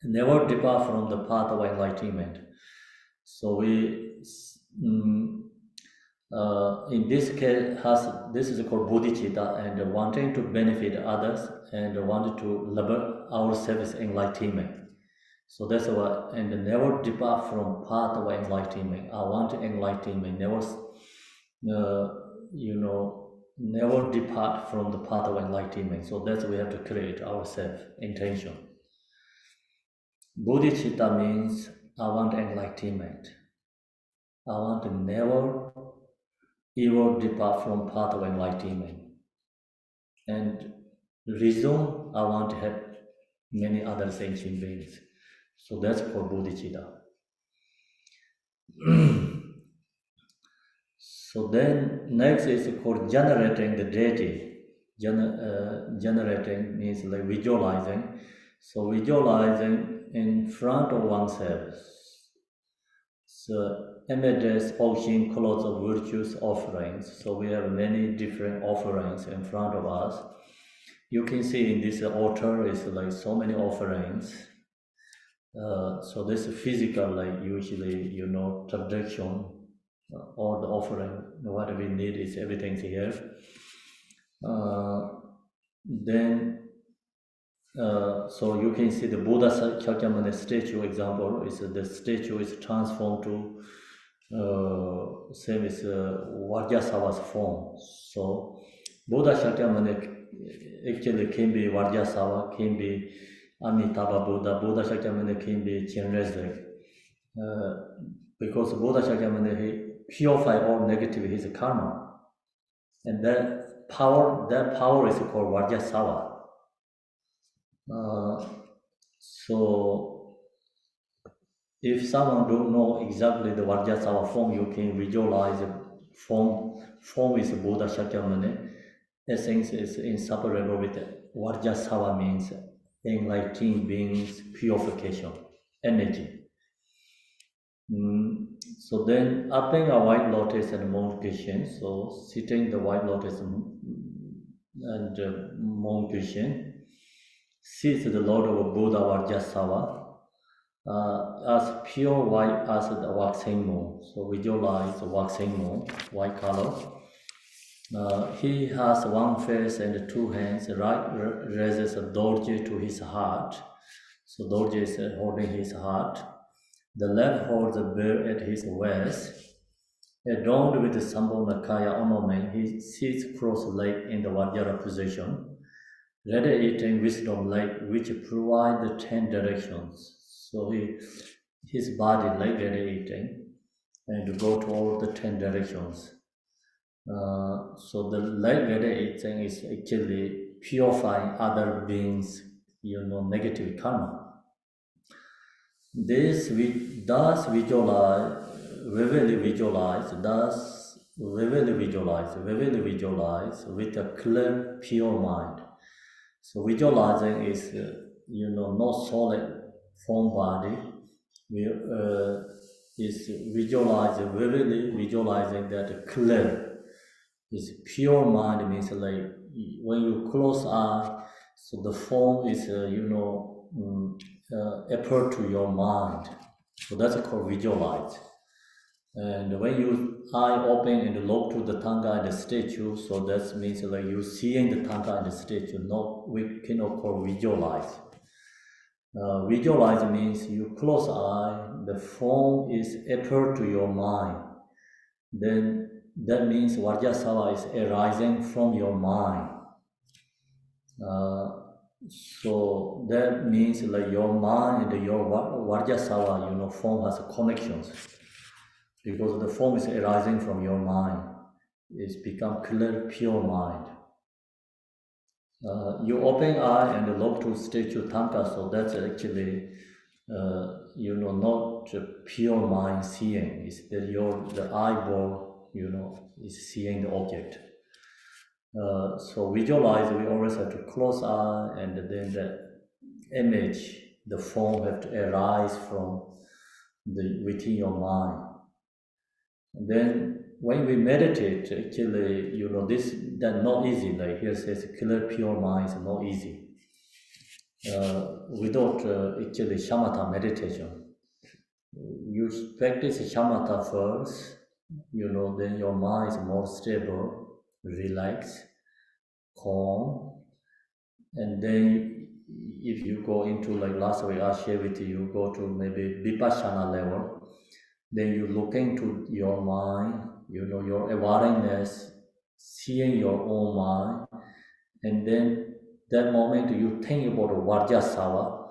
Never depart from the path of enlightenment. So we, in this case, this is called bodhicitta, and wanting to benefit others and wanting to liberate ourselves enlightenment. So that's why, and never depart from path of enlightenment. I want enlightenment, never, never depart from the path of enlightenment. So that's we have to create ourselves, intention. Bodhicitta means I want enlightenment. I want to never ever depart from path of enlightenment. And reason, I want to have many other sentient beings. So that's called bodhicitta. So then next is called generating the deity. Generating means like visualizing. So visualizing in front of oneself. So images, ocean, clothes of virtues offerings. So we have many different offerings in front of us. You can see in this altar is like so many offerings. So this is physical, like usually, tradition, all the offering, what we need is everything's here. So you can see the Buddha Shakyamuni statue example is the statue is transformed to same as Vajrasatva's form. So Buddha Shakyamuni actually can be Vajrasattva, can be Amitabha Buddha. Buddha Shakyamuni can be Chenrezig. Because Buddha Shakyamuni, he purified all negative his karma. And that power is called Vajrasattva. So if someone don't know exactly the Vajrasattva form, you can visualize the form is Buddha Shakyamuni. Essence is inseparable with Vajrasattva means enlightening beings, purification, energy. So then upping a white lotus and monk position. So sitting the white lotus and monk position. Sees the Lord of Buddha Vajrasattva as pure white as the waxing moon. So visualize the waxing moon, white color. He has one face and two hands. The right raises a dorje to his heart. So dorje is holding his heart. The left holds a bear at his waist. Adorned with the Sambhogakaya ornament, he sits cross-legged in the Vajra position. Radiating wisdom light which provide the 10 directions. So his body like radiating and go to all the 10 directions. So the light radiating is actually purifying other beings, negative karma. This we thus visualize, vividly visualize with a clear, pure mind. So visualizing is, no solid form body. Is visualizing, vividly visualizing that clear is pure mind means like when you close eye, so the form is, appear to your mind. So that's called visualize. And when you eye open and look to the Tanga and the statue, so that means like you seeing the Tanga and the statue. We cannot call visualize. Visualize means you close eye, the form is appear to your mind. Then that means Vajrasattva is arising from your mind. So that means like your mind and your Vajrasattva, form has connections. Because the form is arising from your mind, it's become clear, pure mind. You open eye and look to statue Tanka, so that's actually, not pure mind seeing. It's that the eyeball, is seeing the object. So visualize, we always have to close eye, and then the image, the form have to arise from within your mind. And then when we meditate, actually, that's not easy. Like here says, clear, pure mind is not easy. Without actually shamatha meditation, you practice shamatha first. Then your mind is more stable, relaxed, calm, and then if you go into, like last week I shared with you, go to maybe Vipassana level, then you look into your mind, your awareness, seeing your own mind, and then that moment you think about Vajrasatva,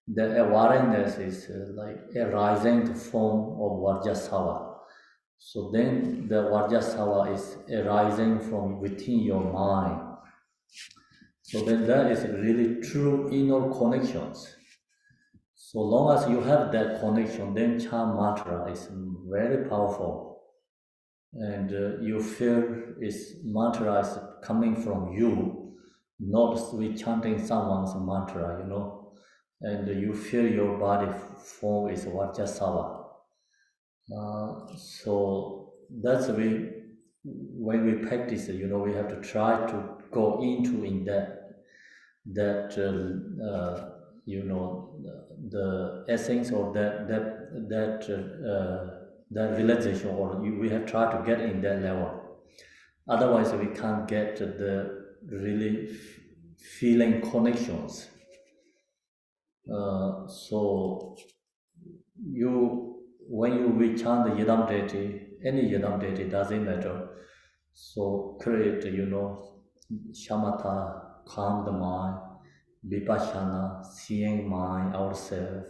the awareness is like arising form of Vajrasatva. So then the Vajrasatva is arising from within your mind. So then that is really true inner connections. So long as you have that connection, then chant mantra is very powerful. And you feel is mantra is coming from you, not with chanting someone's mantra, and you feel your body form is Vajrasatva. So that's when we practice, we have to try to go into in that the essence of that realization, or we have tried to get in that level. Otherwise, we can't get the really feeling connections. So when you chant the Yidam deity, any Yidam deity, doesn't matter. So create, shamatha, calm the mind, vipassana, seeing mind, ourselves,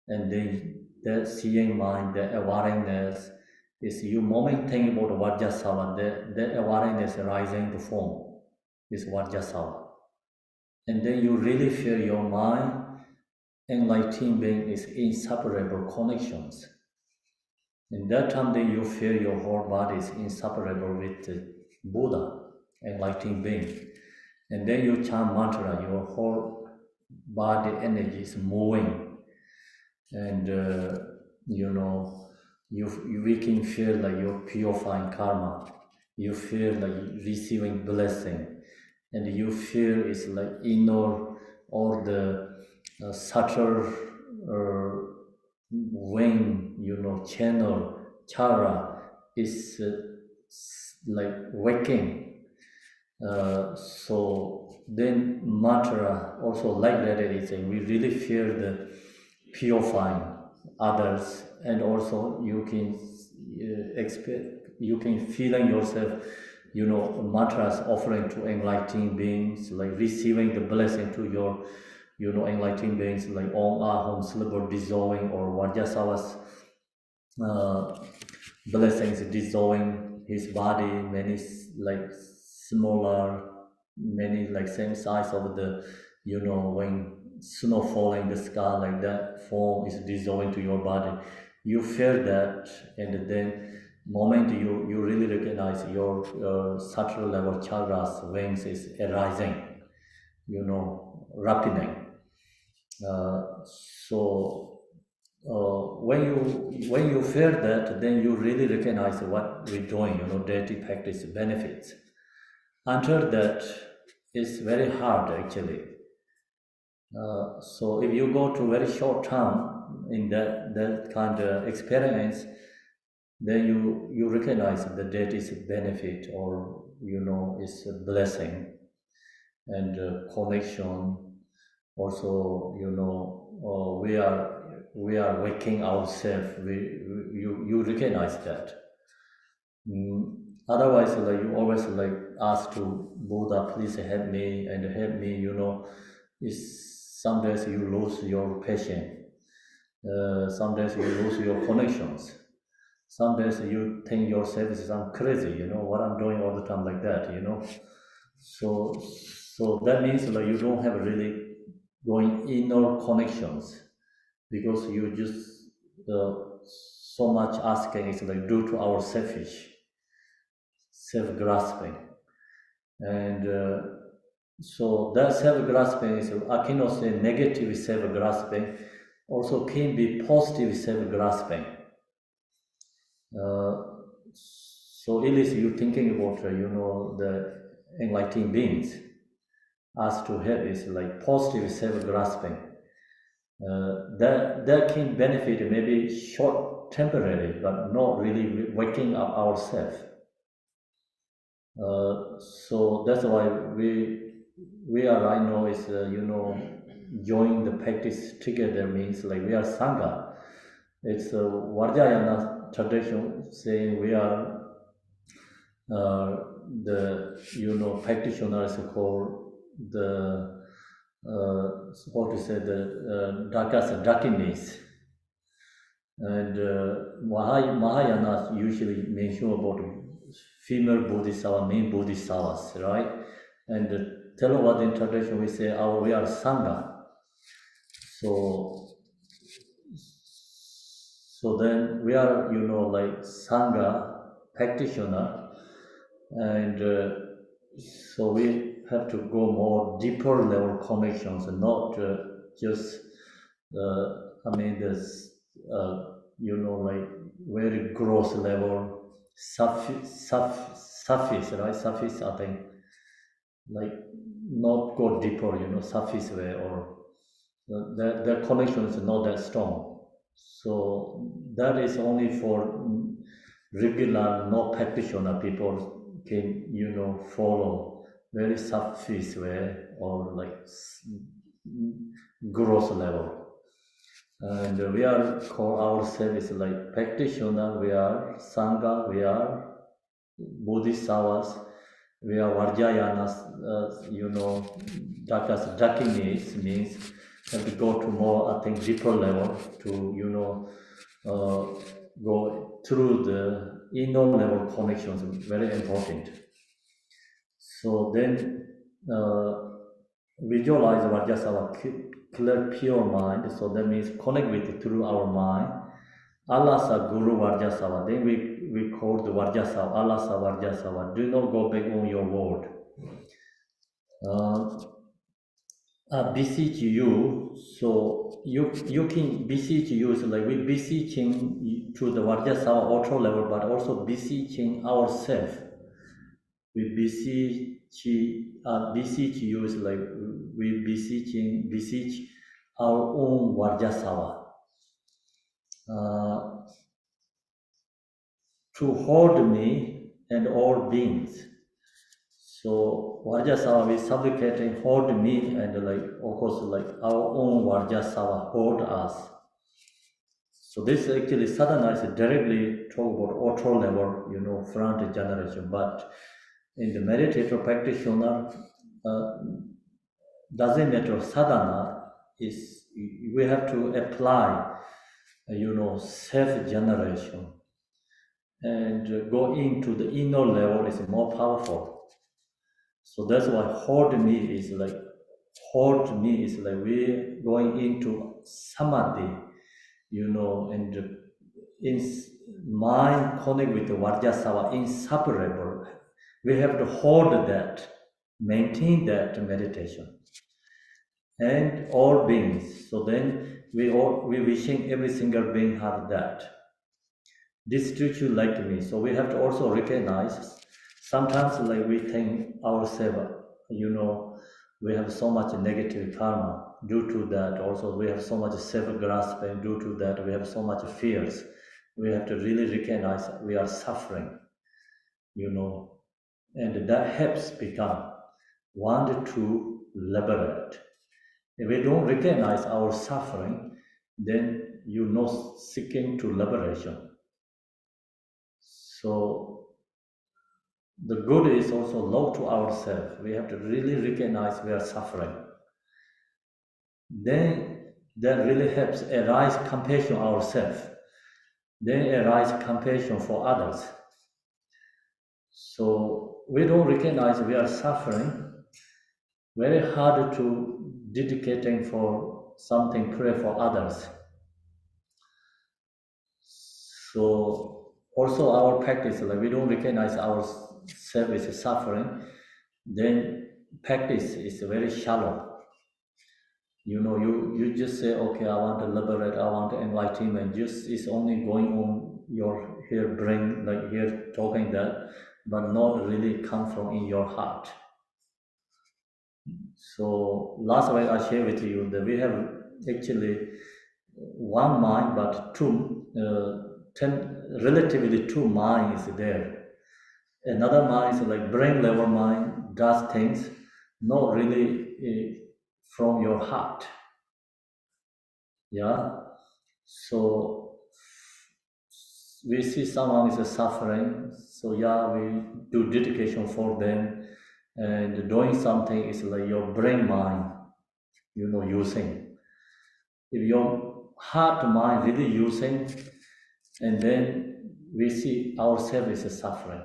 and then that seeing mind, the awareness, is you moment thinking about Vajrasatva, the awareness rising to form is Vajrasatva. And then you really feel your mind enlightened being is inseparable connections. In that time, then you feel your whole body is inseparable with the Buddha, enlightened being. And then you chant mantra, your whole body energy is moving. And, we can feel like you're purifying karma. You feel like receiving blessing. And you feel it's like inner, all the subtle wing, channel, chara is like waking. So then mantra also like that is we really feel the purifying others, and also you can feeling yourself, mantras offering to enlightened beings, like receiving the blessing to your enlightened beings, like Om Ahom syllable dissolving, or Vajrasatva's blessings dissolving his body, many like smaller, many like same size of the, when snow falling in the sky, like that form is dissolving to your body. You feel that, and then moment you really recognize your subtle level chakras, wings is arising, ripening. So when you feel that, then you really recognize what we're doing, deity practice benefits. Until that, it's very hard actually. So if you go to very short time in that kind of experience, then you recognize the deity's benefit, or it's a blessing and connection. Also, we are waking ourselves. You recognize that. Otherwise, like you always like ask to Buddha, please help me and help me. Is some days you lose your patience. Some days you lose your connections. Some days you think yourself is I'm crazy. What I'm doing all the time like that. So that means like you don't have really going inner connections, because you just so much asking is like due to our self-grasping, and so that self-grasping is, I cannot say negative self-grasping, also can be positive self-grasping. So at least you thinking about the enlightened beings asked to help is like positive self-grasping. That can benefit maybe short temporary, but not really waking up ourselves. So that's why we we are right now is, join the practice together means like we are Sangha. It's a Vajrayana tradition saying we are the practitioners called the what to say the Dakinis. And Mahayana usually mention about female bodhisattvas, main bodhisattvas, right? And the Theravada tradition we say we are Sangha. So then we are like Sangha practitioner, and so we have to go more deeper level connections and not just this like very gross level surface, right? Surface, I think, like not go deeper, surface way, or the connection is not that strong. So that is only for regular, no practitioner people can, follow very surface way or like gross level. And we are call ourselves like practitioner, we are Sangha, we are Bodhisattvas, we are Vajrayanas, Dakinis means have to go to more, I think, deeper level to, go through the inner level connections, very important. So then visualize Vajrasattva, clear pure mind, so that means connect with through our mind. Alasa Guru Vajrasattva, then we call the Vajrasattva, Alasa Vajrasattva, do not go back on your word. I beseech you, so you can beseech you, so like we beseeching to the Vajrasattva auto level, but also beseeching ourselves. We beseech you is like we beseech our own Vajrasattva to hold me and all beings. So Vajrasattva is supplicating, hold me, and like of course like our own Vajrasattva hold us. So this actually sadhana is directly talk about auto level, front generation, but in the meditator practitioner, doesn't matter sadhana is we have to apply, self-generation and go into the inner level is more powerful. So that's why hold me is like we're going into samadhi, and in mind connect with the Vajrasattva, inseparable. We have to hold that, maintain that meditation, and all beings. So then we wishing every single being have that. This teacher like me. So we have to also recognize. Sometimes like we think ourselves, we have so much negative karma. Due to that, also we have so much self-grasping. Due to that, we have so much fears. We have to really recognize we are suffering, and that helps become want to liberate. If we don't recognize our suffering, then seeking to liberation. So the good is also love to ourselves. We have to really recognize we are suffering. Then that really helps arise compassion ourselves. Then arise compassion for others. So we don't recognize we are suffering. Very hard to dedicating for something, pray for others. So also our practice, like we don't recognize ourselves is suffering, then practice is very shallow. You just say, okay, I want to liberate, I want enlightenment. Just is only going on your here brain, like here talking that, but not really come from in your heart. So last week I shared with you that we have actually one mind, but relatively two minds there. Another mind is like brain level mind does things, not really from your heart. Yeah. So we see someone is suffering. So yeah, we do dedication for them, and doing something is like your brain mind, using. If your heart mind really using, and then we see ourselves as suffering,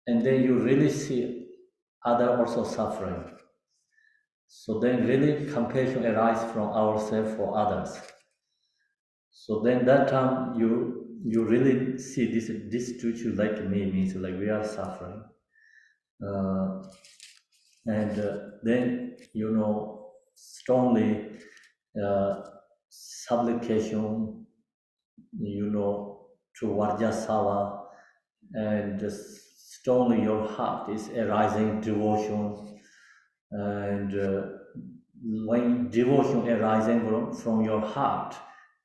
and then you really see other also suffering. So then really compassion arises from ourselves for others. So then that time you really see this situation like me means like we are suffering, and then strongly supplication, to Vajrasatva, and strongly your heart is arising devotion, and when devotion arising from your heart,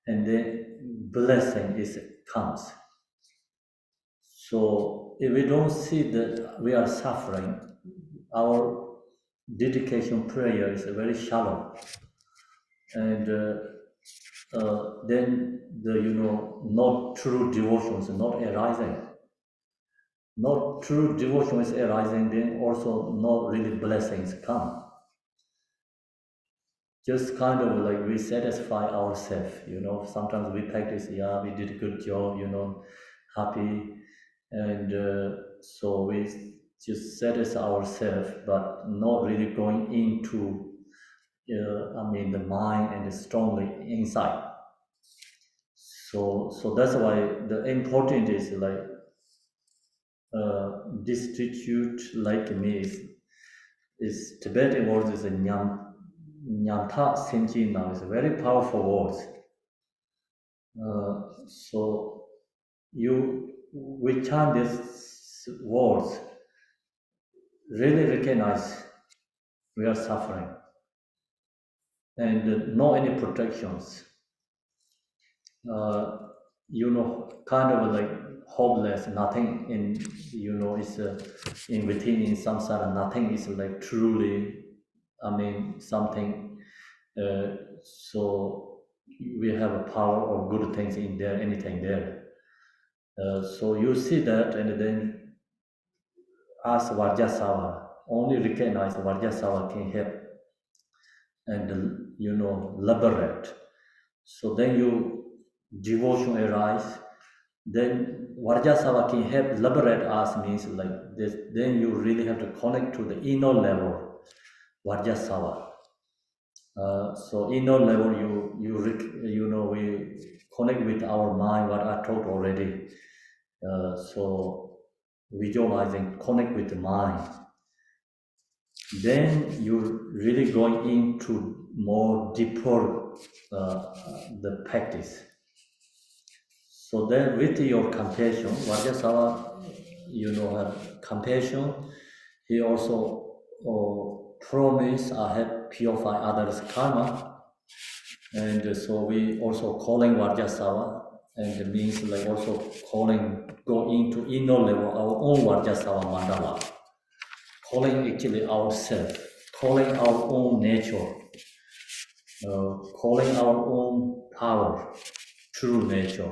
and then blessing is comes. So if we don't see that we are suffering, our dedication prayer is very shallow, and then the not true devotion is not arising. Not true devotion is arising, then also not really blessings come. Just kind of like we satisfy ourselves, sometimes we practice, yeah, we did a good job, happy, and so we just satisfy ourselves, but not really going into, the mind and strongly inside. So that's why the important is like destitute like me is Tibetan word is a nyamta senji now. It's a very powerful word. So we chant these words, really recognize we are suffering, and no any protections. Kind of like hopeless, nothing in, is in within in samsara, nothing is like truly, something. So we have a power or good things in there, anything there. So you see that, and then ask Vajrasatva, only recognize Vajrasatva can help and liberate. So then you devotion arise, then Vajrasatva can help liberate us means like this. Then you really have to connect to the inner level, Vajrasatva. So inner level, we connect with our mind. What I taught already. So visualizing, connect with the mind. Then you're really going into more deeper the practice. So then with your compassion, Vajrasatva, have compassion. He also promise I have purify others' karma. And so we also calling Vajrasatva, and it means like also calling, go into inner level, our own Vajrasatva mandala. Calling actually ourselves, calling our own nature, calling our own power, true nature.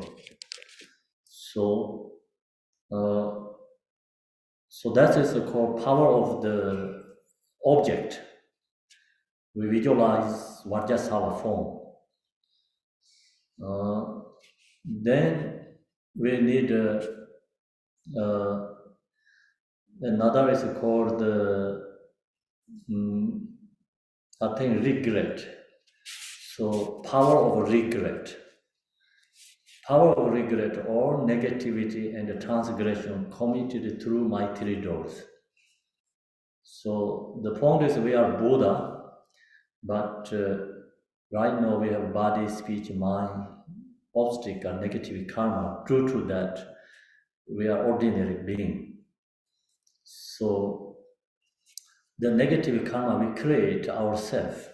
So, so that is the core power of the object. We visualize Vajrasatva form. Then we need another is called I think regret. So power of regret. Power of regret or negativity and transgression committed through my three doors. So the point is we are Buddha, but right now we have body, speech, mind, obstacle, negative karma. Due to that, we are ordinary being. So the negative karma we create ourselves,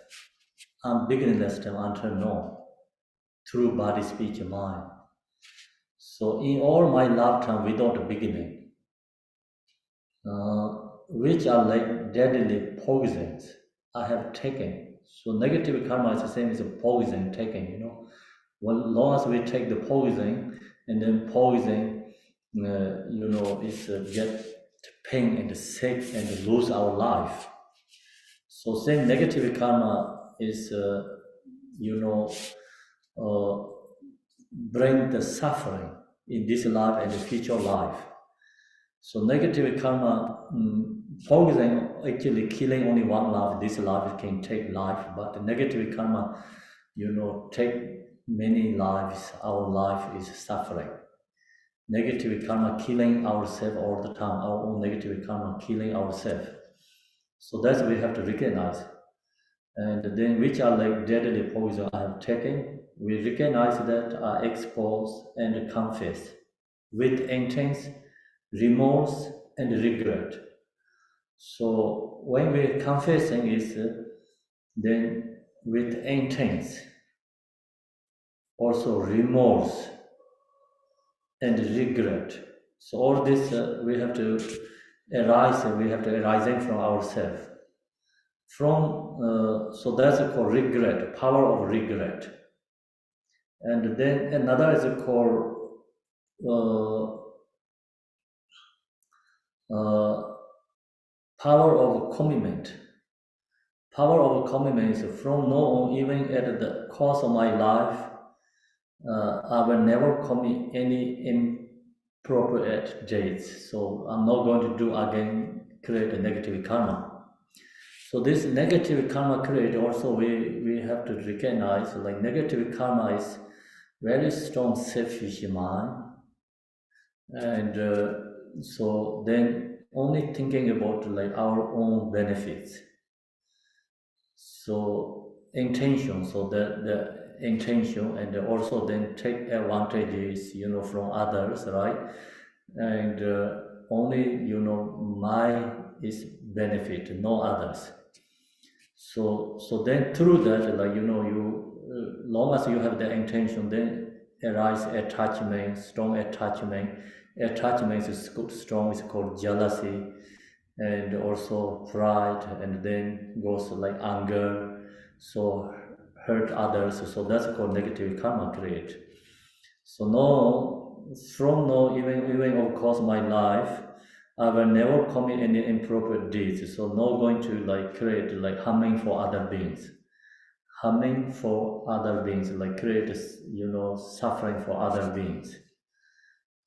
beginningless time until now, through body, speech, and mind. So in all my lifetime without a beginning, which are like deadly poisons I have taken. So negative karma is the same as a poison taken, you know. When long as we take the poison, and then poison, you know, is get pain and sick and lose our life. So same negative karma is, you know, bring the suffering in this life and the future life. So negative karma, poison actually killing only one life. This life can take life, but the negative karma, you know, take many lives. Our life is suffering. Negative karma killing ourselves all the time. Our own negative karma killing ourselves. So that's we have to recognize. And then which are like deadly poison I have taken, we recognize that I expose and confess with intense remorse and regret. So when we're confessing is then with intense, also remorse and regret. So all this we have to arising from ourselves. So that's called regret, power of regret. And then another is called power of commitment. Power of commitment is from now on, even at the course of my life, I will never commit any inappropriate deeds. So I'm not going to do again, create a negative karma. So this negative karma create also we have to recognize like negative karma is very strong selfish mind, and so then only thinking about like our own benefits. So intention, so the intention, and also then take advantages, you know, from others, right? And only, you know, my is benefit, no others. So then through that, like, you know, you long as you have the intention, then arise attachment, strong attachment. Attachment is strong, it's called jealousy, and also pride, and then goes like anger, so hurt others. So that's called negative karma create. So now, from now, even of course my life, I will never commit any inappropriate deeds. So not going to like create like harming for other beings. Harming for other beings, like create, you know, suffering for other beings.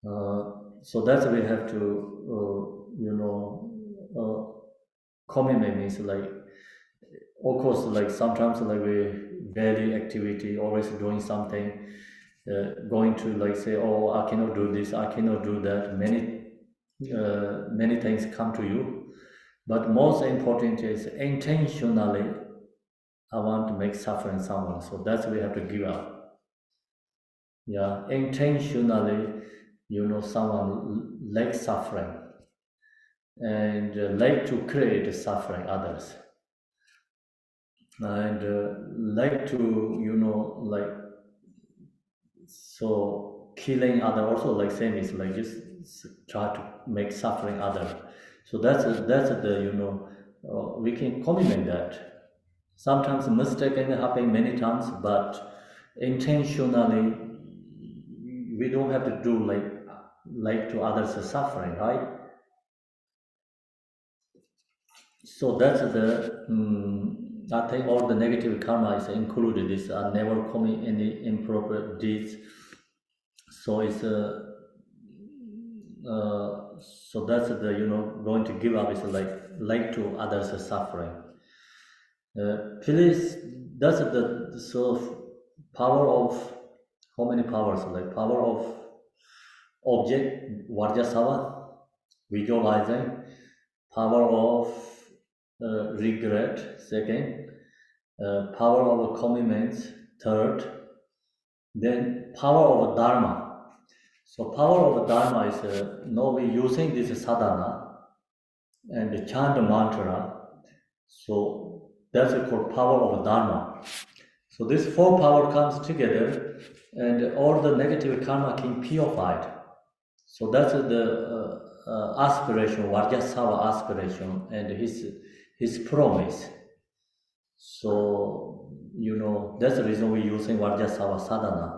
So that's we have to, you know, commitment means like, of course, like sometimes like we daily activity, always doing something, going to like say, oh, I cannot do this, I cannot do that. Many things come to you, but most important is intentionally I want to make suffering someone. So that's we have to give up. Yeah, intentionally, you know, someone like suffering and like to create suffering others, and like to, you know, like, so killing other also like same is like just try to make suffering other. So that's the, you know, we can comment that. Sometimes mistake can happen many times, but intentionally we don't have to do like to others suffering, right? So that's the I think all the negative karma is included. This never commit any improper deeds. So it's so that's the, you know, going to give up is like to others suffering. Please, that's the sort of power of how many powers, like power of object, Vajrasatva, visualizing, power of regret, second, power of commitments, third, then power of dharma. So power of dharma is now we using this sadhana and chant mantra. So that's called power of dharma. So this four power comes together, and all the negative karma can purified. So that's the aspiration, Vajrasatva aspiration, and his promise. So, that's the reason we're using Vajrasatva sadhana.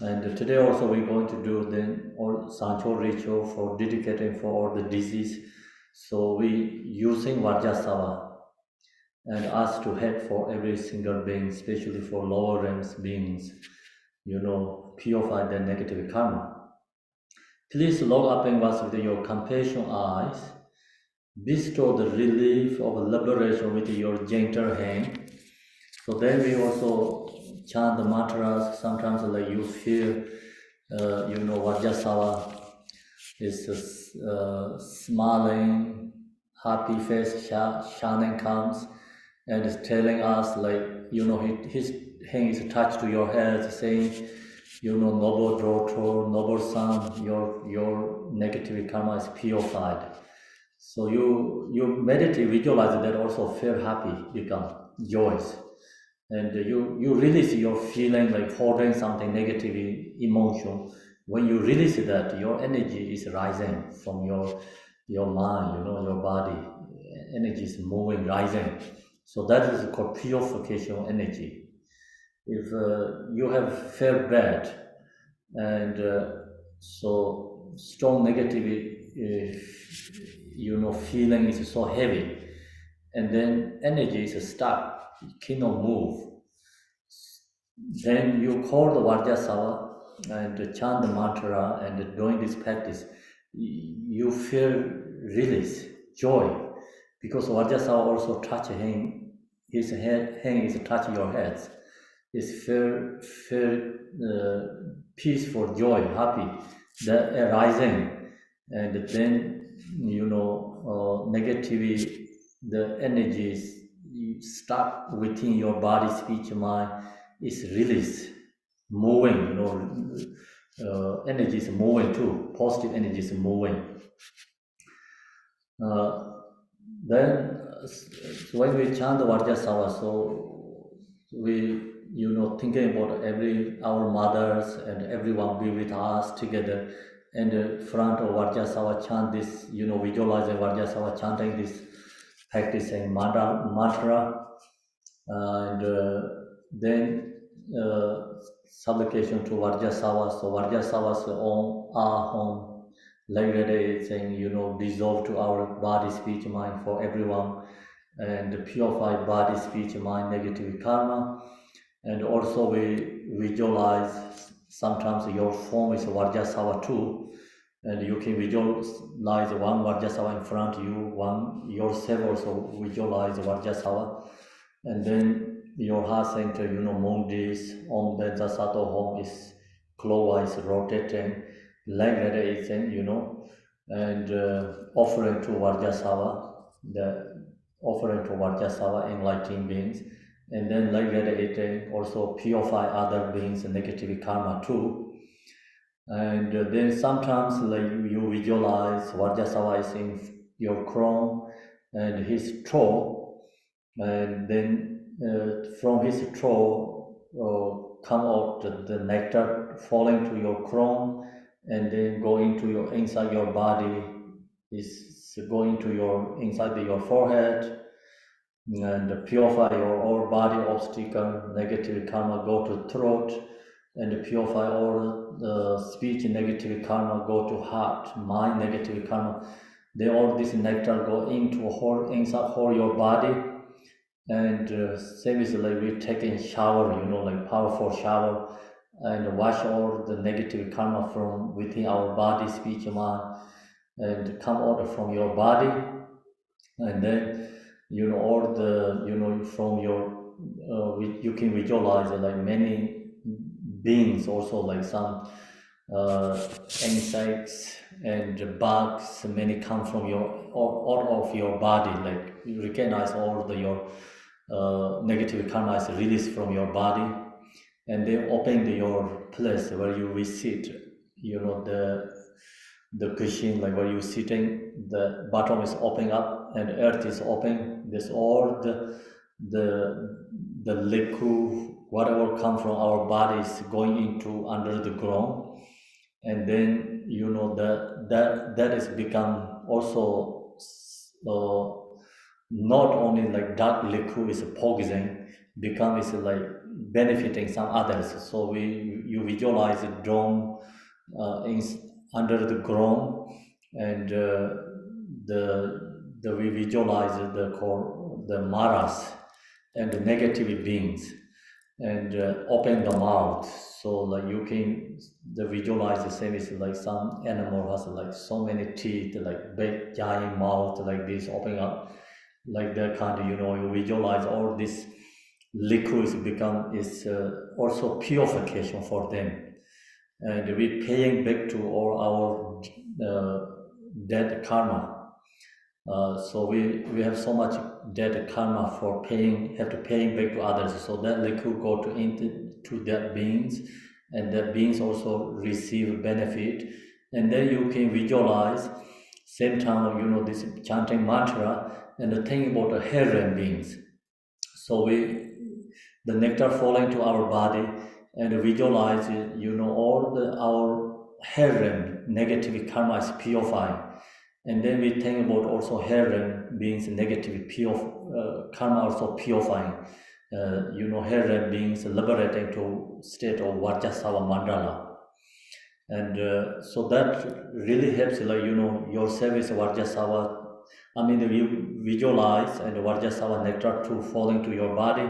And today also we're going to do then all Sancho ritual for dedicating for all the disease. So we using Vajrasatva and ask to help for every single being, especially for lower ranks beings, purify their negative karma. Please look up in us with your compassion eyes. Bestow the relief of liberation with your gentle hand. So then we also chant the mantras. Sometimes like you feel, Vajrasatva is smiling, happy face, shining comes, and is telling us his hand is touched to your head, saying, noble daughter, noble son, your negative karma is purified. So you meditate, visualize that, also feel happy, become joyous. And you release your feeling like holding something negative emotion. When you release that, your energy is rising from your mind, your body. Energy is moving, rising. So that is called purification energy. If you have felt bad and so strong negative, feeling is so heavy, and then energy is stuck, you cannot move. Then you call the Vajrasatva and chant the mantra, and doing this practice, you feel release, joy, because Vajrasatva also touch him. His hand is touching your head. It's feel peaceful, joy, happy, the arising, and then negativity, the energies stuck within your body, speech, mind is released, moving. Energy is moving too. Positive energy is moving. Then when we chant the Vajrasatva, so we thinking about our mothers and everyone be with us together, and in front of Vajrasatva chant this, visualizing Vajrasatva chanting this, practicing mantra, and then supplication to Vajrasatva. So Vajrasatva's Om Ahom, like that is saying, dissolve to our body, speech, mind for everyone, and purify body, speech, mind, negative karma. And also we visualize, sometimes your form is Vajrasatva too, and you can visualize one Vajrasatva in front of you, one yourself also visualize Vajrasatva, and then your heart center, Mundis, Om Vajrasatva home is clockwise rotating, like that is saying, and offering to Vajrasatva, the offering to Vajrasatva, enlightened beings. And then like that it also purify other beings and negative karma too. And then sometimes like you visualize Vajrasatva is in your crown and his throat, and then from his throat come out the nectar falling to your crown, and then go into your inside your body, is going to your inside your forehead, and purify your all body obstacle, negative karma go to throat, and purify all the speech negative karma go to heart, mind negative karma. They all this nectar go into whole inside whole your body, and same is like we taking shower, like powerful shower, and wash all the negative karma from within our body, speech, mind, and come out from your body, and then all the from your you can visualize like many beings, also like some insects and bugs, many come from your all of your body, like you recognize all the your negative karma is released from your body, and they open your place where you will sit, the cushion, like where you sitting, the bottom is opening up and earth is open. This all the liquid, whatever come from our bodies going into under the ground, and then you know, that is become also not only like dark liquid is poison, become is like benefiting some others. So you visualize a dome under the ground, and we visualize the maras and the negative beings, and open the mouth. So like you can visualize the same is like some animal has like so many teeth, like big giant mouth like this, open up like that kind of, you know, you visualize all this liquids become is also purification for them, and we paying back to all our dead karma. So we have so much dead karma for have to paying back to others. So that liquid go to that beings, and that beings also receive benefit. And then you can visualize same time, you know, this chanting mantra and the thing about the heron beings. So the nectar falling to our body, and visualize it, you know, all our heron negative karma is purifying. And then we think about also heron beings negative karma also purifying. You know, heron beings liberating to state of Vajrasatva mandala. And so that really helps, like, you know, your service Vajrasatva. I mean, you visualize and Vajrasatva nectar to falling to your body,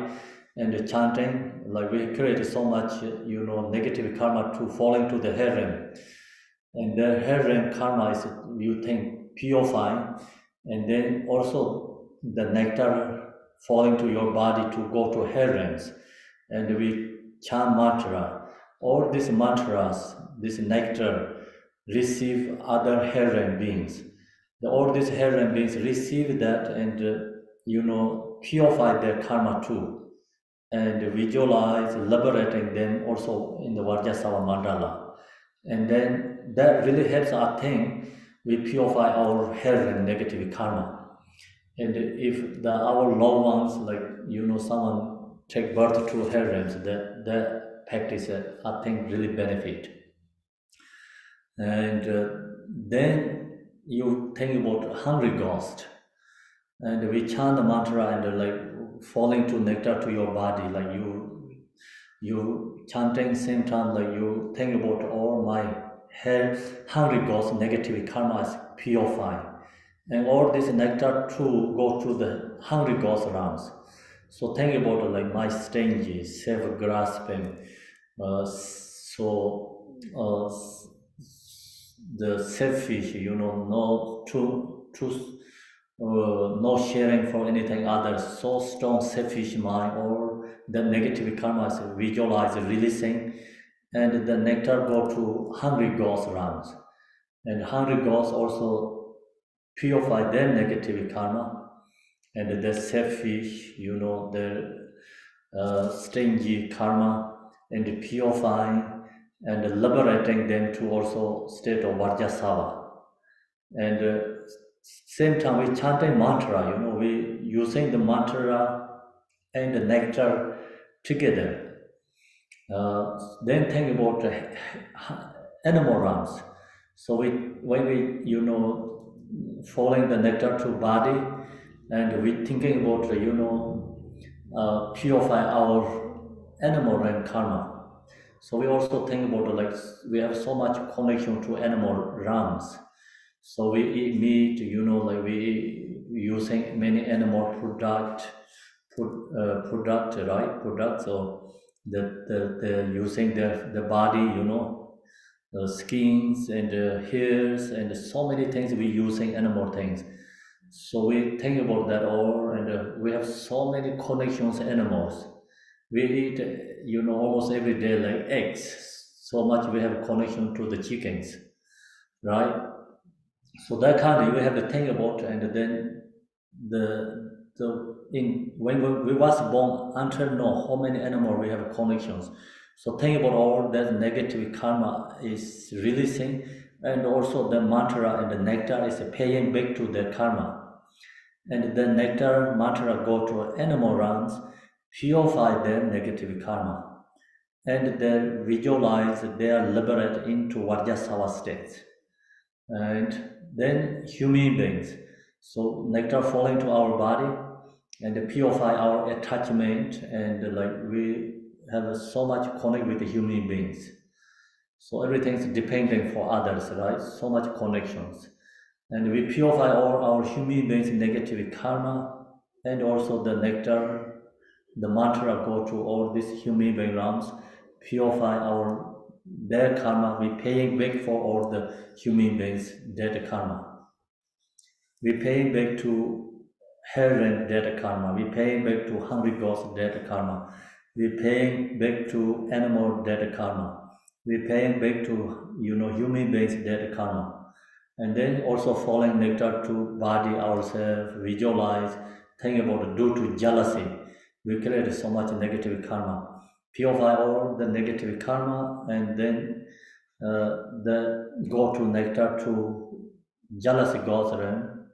and the chanting, like we create so much, you know, negative karma to falling to the heron. And the heron karma is, you think, purifying, and then also the nectar falling to your body to go to herons, and we chant mantra. All these mantras, this nectar, receive other heron beings. All these heron beings receive that, and you know, purify their karma too, and visualize liberating them also in the Vajrasatva mandala. And then that really helps our thing. We purify our heron negative karma. And if our loved ones, like, you know, someone take birth to herons, that practice, I think, really benefit. And then you think about hungry ghost, and we chant the mantra and like falling to nectar to your body, like you chanting same time, like you think about all my hungry ghost negative karma is purifying, and all this nectar too go to the hungry ghost realms. So think about like my stingy, self-grasping, the selfish, you know, no sharing for anything others, so strong selfish mind, or the negative karma is visualized releasing, and the nectar go to hungry ghost realms, and hungry ghosts also purify their negative karma, and the selfish, you know, the stingy karma, and purifying and liberating them to also state of Vajrasatva. And same time we chanting mantra, you know, we using the mantra and the nectar together. Then think about the animal realms. So when we, you know, falling the nectar to body, and we thinking about, you know, purify our animal realm karma. So we also think about, like, we have so much connection to animal realms. So we eat meat, you know, like we using many animal product, right? Product. So the using the body, you know, the skins and the hairs and so many things we using animal things. So we think about that all, and we have so many connections animals. We eat, you know, almost every day like eggs. So much we have connection to the chickens, right? So that kind of we have to think about, and then when we was born until now, how many animals we have connections. So think about all that negative karma is releasing, and also the mantra and the nectar is paying back to their karma. And the nectar mantra go to animal realms, purify their negative karma. and then visualize they are liberated into Vajrasatva states. And then human beings. So nectar fall into our body and purify our attachment, and like we have so much connect with the human beings. So everything is dependent for others, right? So much connections. And we purify all our human beings negative karma, and also the nectar, the mantra go to all these human being realms, purify their karma. We paying back for all the human beings dead karma. We paying back to heaven dead karma. We paying back to hungry ghosts dead karma. We paying back to animal dead karma. We paying back to human beings dead karma. And then also falling nectar to body ourselves, visualize, think about due to jealousy. We create so much negative karma. Purify all the negative karma, and then go to nectar to jealousy goes realm,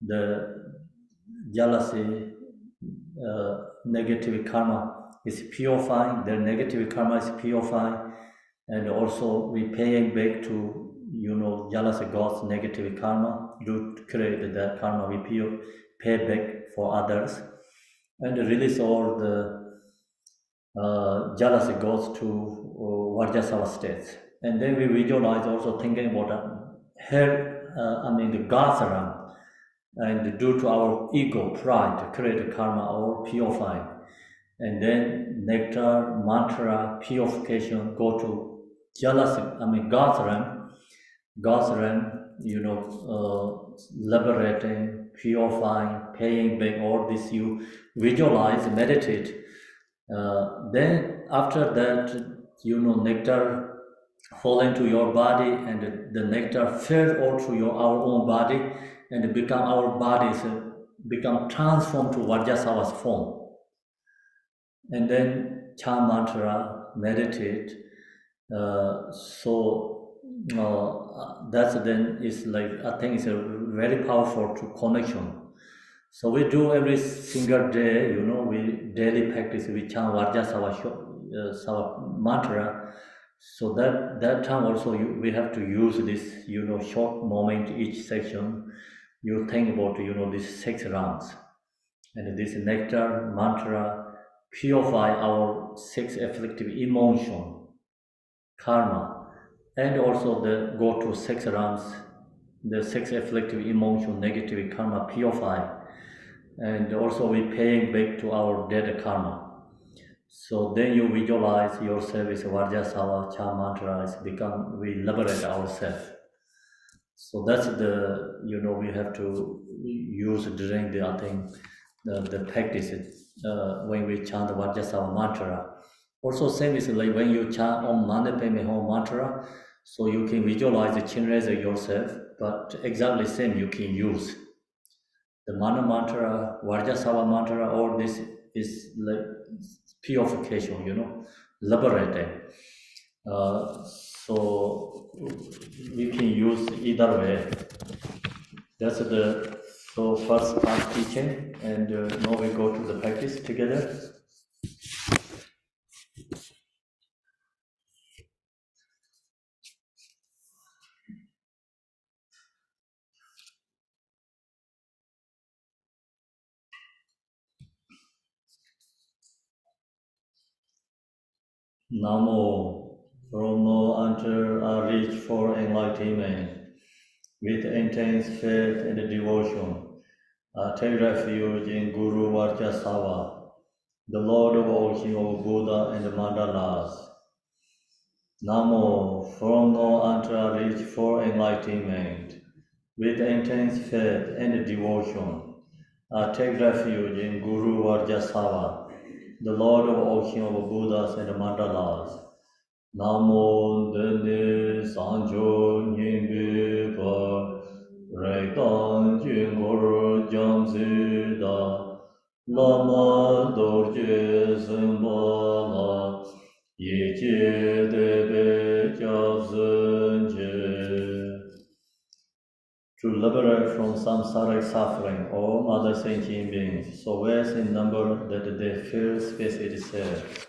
the jealousy negative karma is purifying, the negative karma is purifying, and also we paying back to jealousy goes negative karma, to create that karma, we pay back for others, and release all the jealousy goes to Vajrasatva states. And then we visualize also thinking about the God's realm, and due to our ego, pride, create karma or purifying. And then nectar, mantra, purification go to jealousy, God's realm, liberating, purifying, paying back all this. You visualize, meditate. Then after that, nectar fall into your body, and the nectar fills all through our own body, and become our bodies, become transformed to Vajrasatva's form. And then chant mantra, meditate. That's then is like, I think it's a very powerful connection. So we do every single day, we daily practice, we chant Vajrasatva mantra. So that time also we have to use this, short moment each section. You think about, these 6 rounds, and this nectar mantra purify our 6 afflictive emotion, karma, and also go to 6 rounds, the 6 afflictive emotion, negative karma purify, and also we paying back to our dead karma. So then you visualize yourself as Vajrasatva, chant mantra, we liberate ourselves. So that's we have to use during the practice when we chant the Vajrasatva mantra. Also same is like when you chant Om Mani Padme Hum mantra, so you can visualize the Chinreza yourself, but exactly same you can use. The Mana mantra, Vajrasatva mantra, all this is like purification, liberating. So we can use either way. That's the first part teaching, and now we go to the practice together. Namo. From now until I reach for enlightenment, with intense faith and devotion, I take refuge in Guru Vajrasatva, the Lord of all King of Buddha and the Mandalas. Namo. From now until I reach for enlightenment, with intense faith and devotion, I take refuge in Guru Vajrasatva, the Lord of all King of Buddhas and the Mandalas. Namo Dene Sanjo Nyingbe Pa Rektan Jingor Jamsida Lama Dorje Sembala Yeche Debe Jabzenje. To liberate from samsaric suffering all other sentient beings, so vast in number that they fill space itself.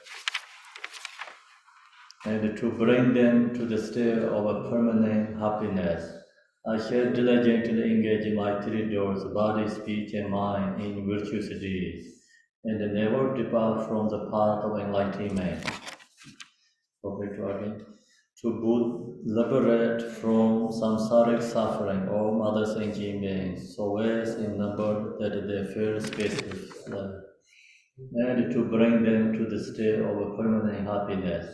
and to bring them to the state of a permanent happiness. I shall diligently engage in my three doors, body, speech, and mind, in virtuous deeds, and never depart from the path of enlightenment. To liberate from samsaric suffering all other sentient beings, so as in number that they fill spaces, and to bring them to the state of a permanent happiness.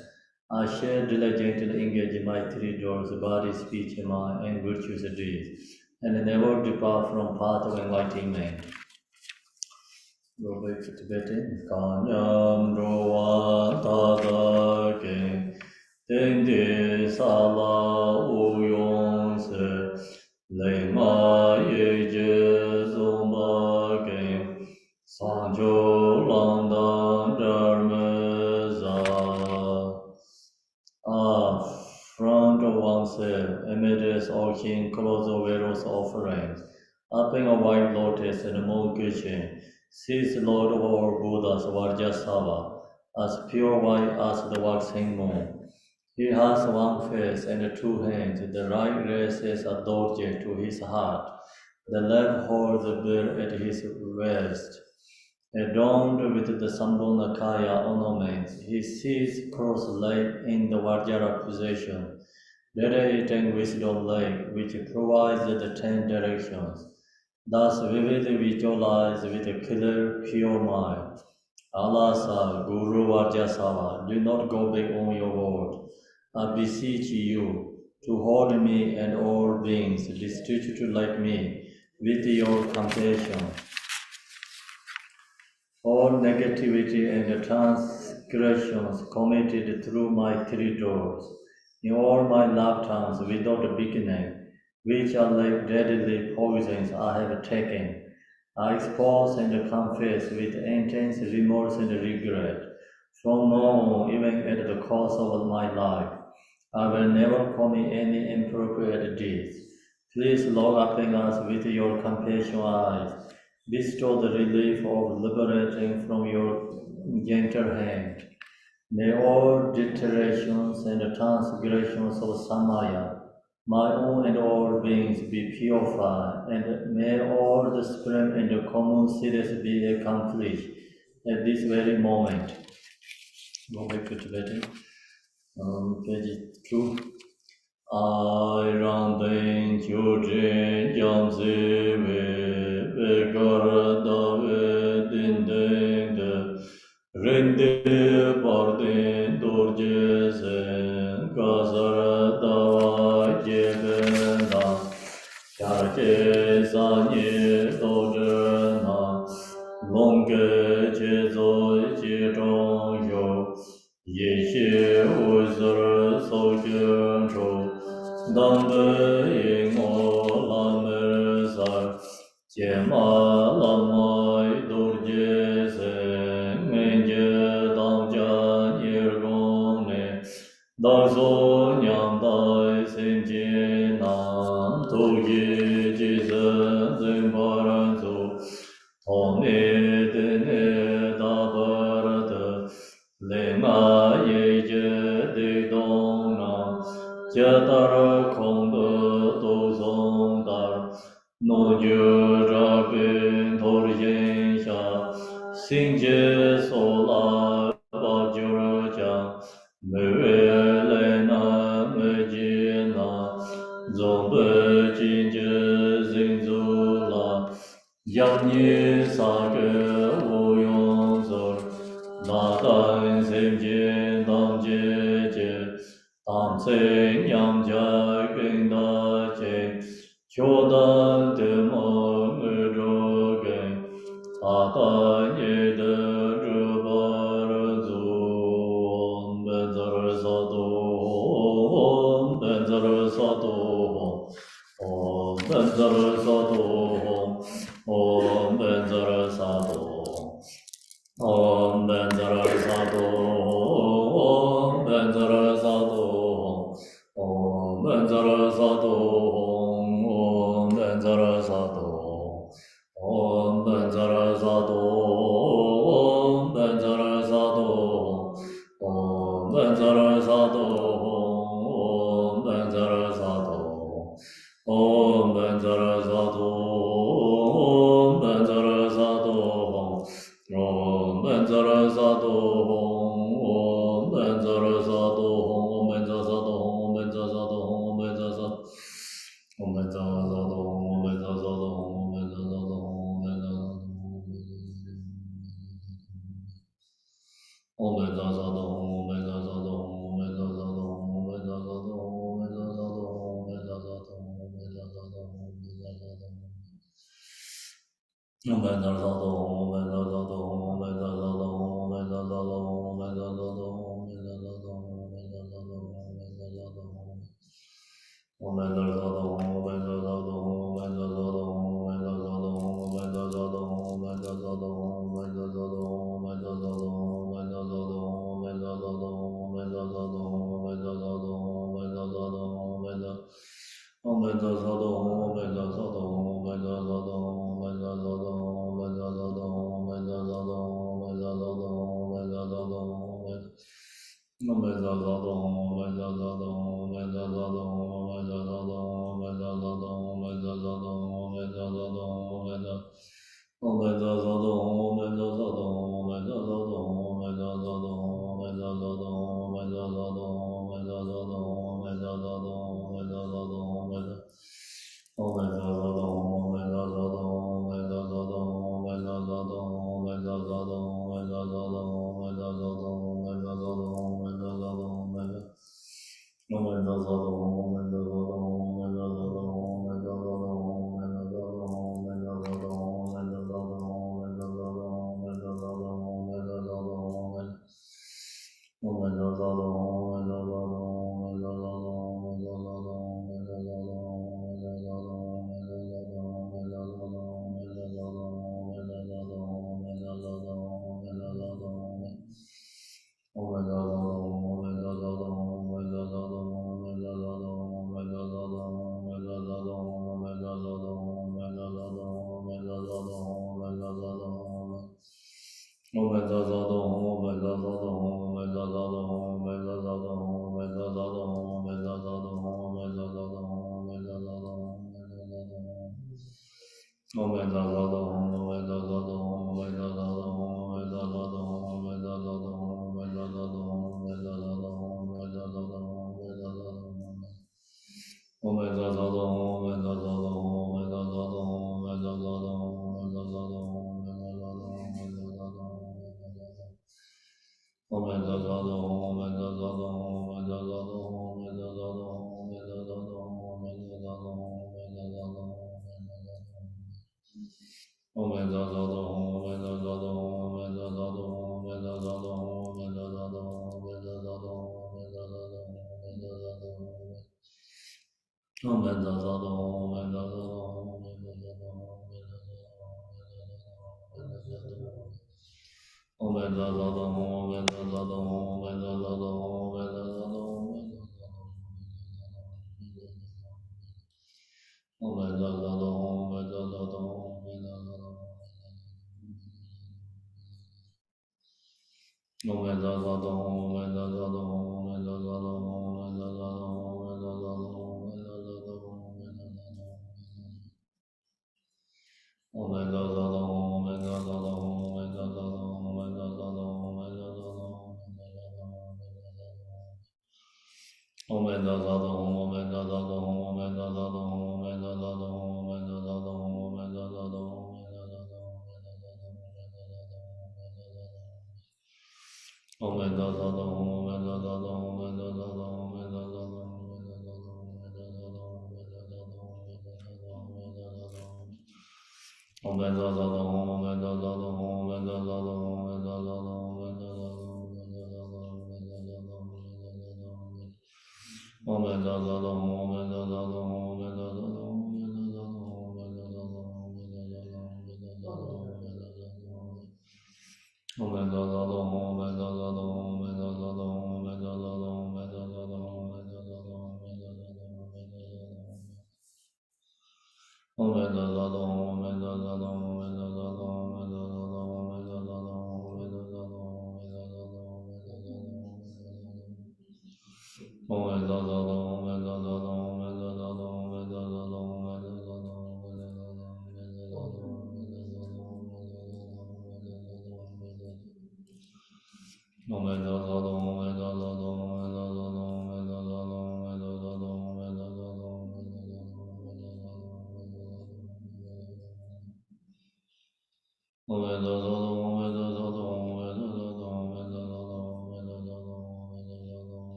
I shall diligently engage in my three doors, body, speech, and mind, and virtuous deeds, and never depart from path of enlightenment. Go back to Tibetan. Kanyam Roa Tada King, Tendi Sala Uyong Se, Lema Yeje Zomba King, Sanjo Landan Dharmeza. Front of oneself, amidst all king, close of various offerings, upping a white lotus and a moon cushion, sees the Lord of all Buddhas, Vajrasatva, as pure white as the waxing moon. He has one face and two hands. The right raises a dorje to his heart. The left holds a bear at his waist. Adorned with the Sambhonakaya ornaments, he sits cross-legged in the Vajra position, radiating wisdom light, which provides the 10 directions. Thus, vividly visualize with a clear, pure mind. Alasa, Guru Vajrasatva, do not go back on your word. I beseech you to hold me and all beings destitute like me with your compassion. All negativity and transgressions committed through my three doors, in all my lifetimes without beginning, which are like deadly poisons I have taken, I expose and confess with intense remorse and regret. From now on, even at the cost of my life, I will never commit any inappropriate deeds. Please look upon us with your compassionate eyes. Bestow the relief of liberating from your gentle hand. May all deteriorations and transgressions of Samaya, my own and all beings, be purified, and may all the supreme and the common cities be accomplished at this very moment. Go back to Tibetan. Page 2. I run the children, jump Rende Bardin Dorjesen Gazara Dawa Jebena Charke Sanye Dojena Longe Chezo Chirong Yo Yeshe Uzar Sojen Cho Dambe Yingo Lamerzar Jema Lamai Dorjesen Dazo nyam dai sem je nam to ye je zhen zhen baran zo tong ne de ne da bar de le ma ye je de dong nam jia tar kong de do zong dar no je ra bin tor yin sha xin je so la ba ju ra jang Yang sa ge wo yong zor, na dan sem jin dang jie jie, dang zeng yang jia geng da jie, qiu dan de meng e zhe geng, a dan ye de zhe ba ren zu, ben zer sa du, ben zer sa du, ben zer sa du, Om Ben Zara Sado, Om Ben Zara Sado, Om Ben Zara Sado, Om Ben Zara Sado, Om Ben Zara Sado, Om Ben Zara Sado, Om Ben Zara Sado, Om Ben Zara Sado.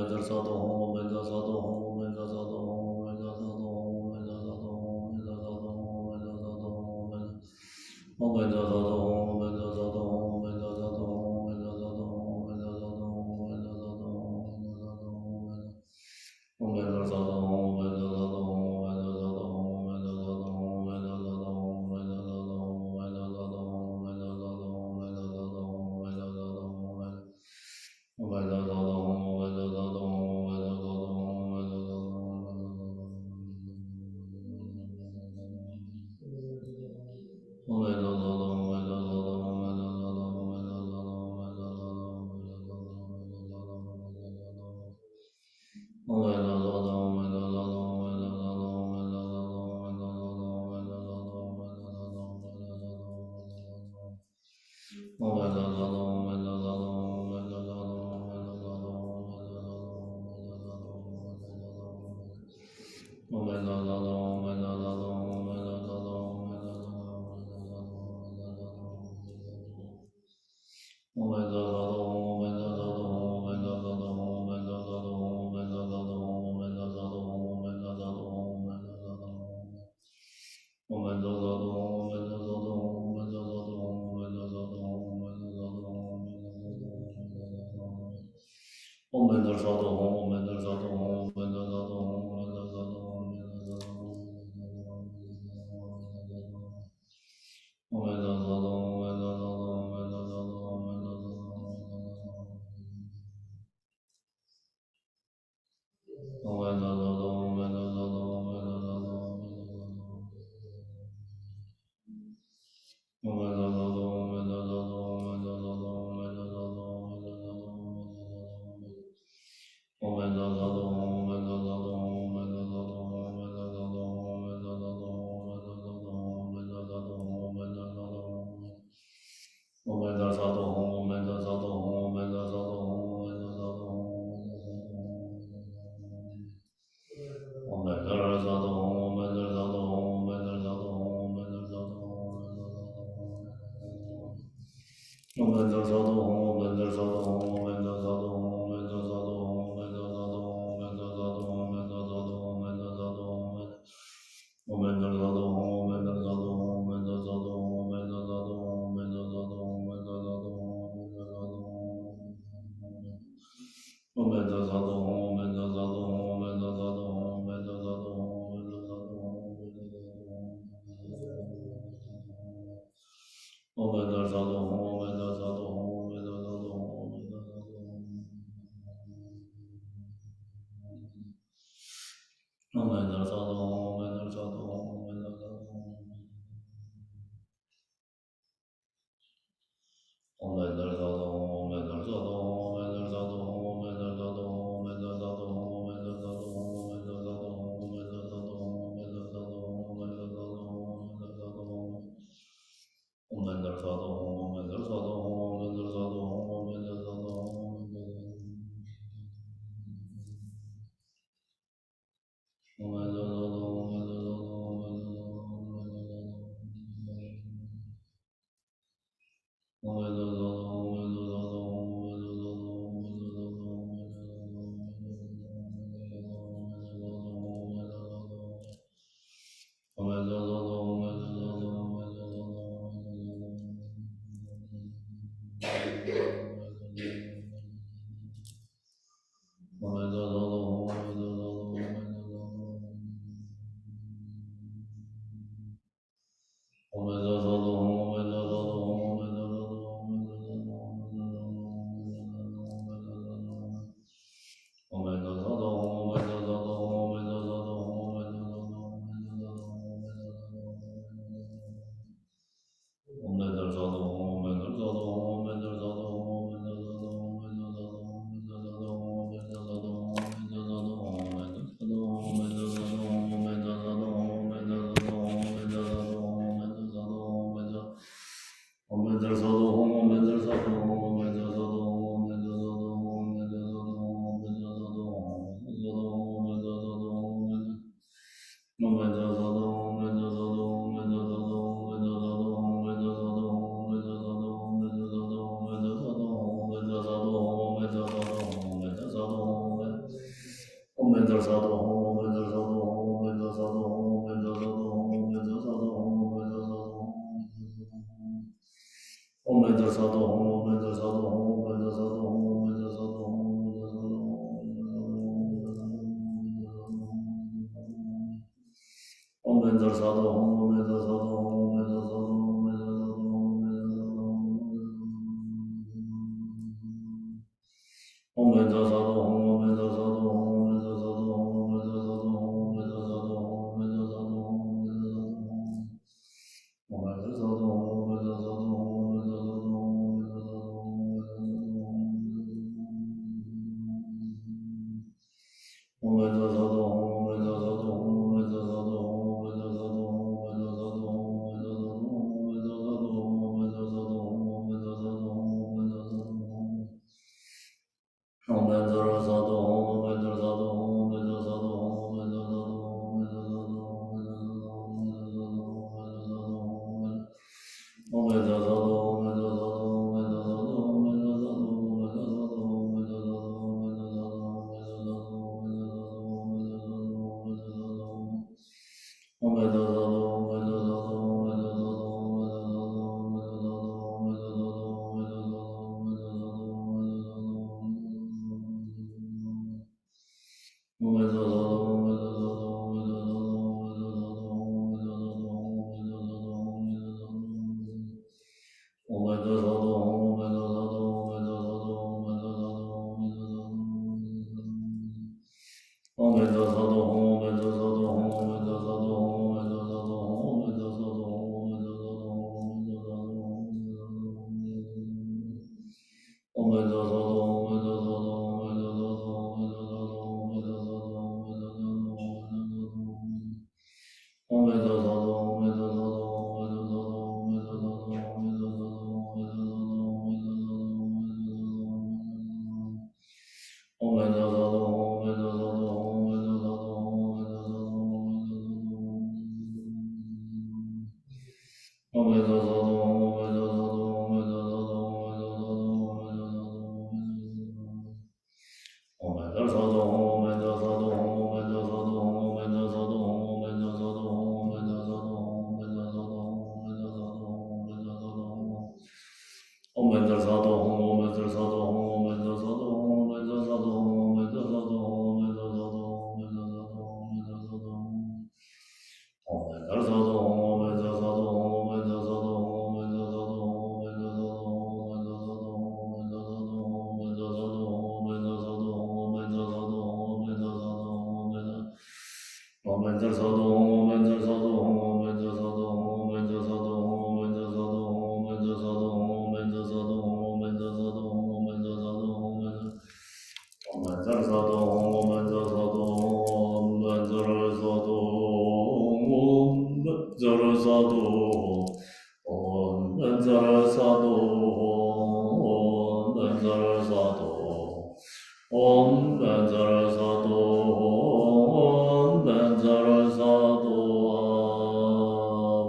Vajrasatva Om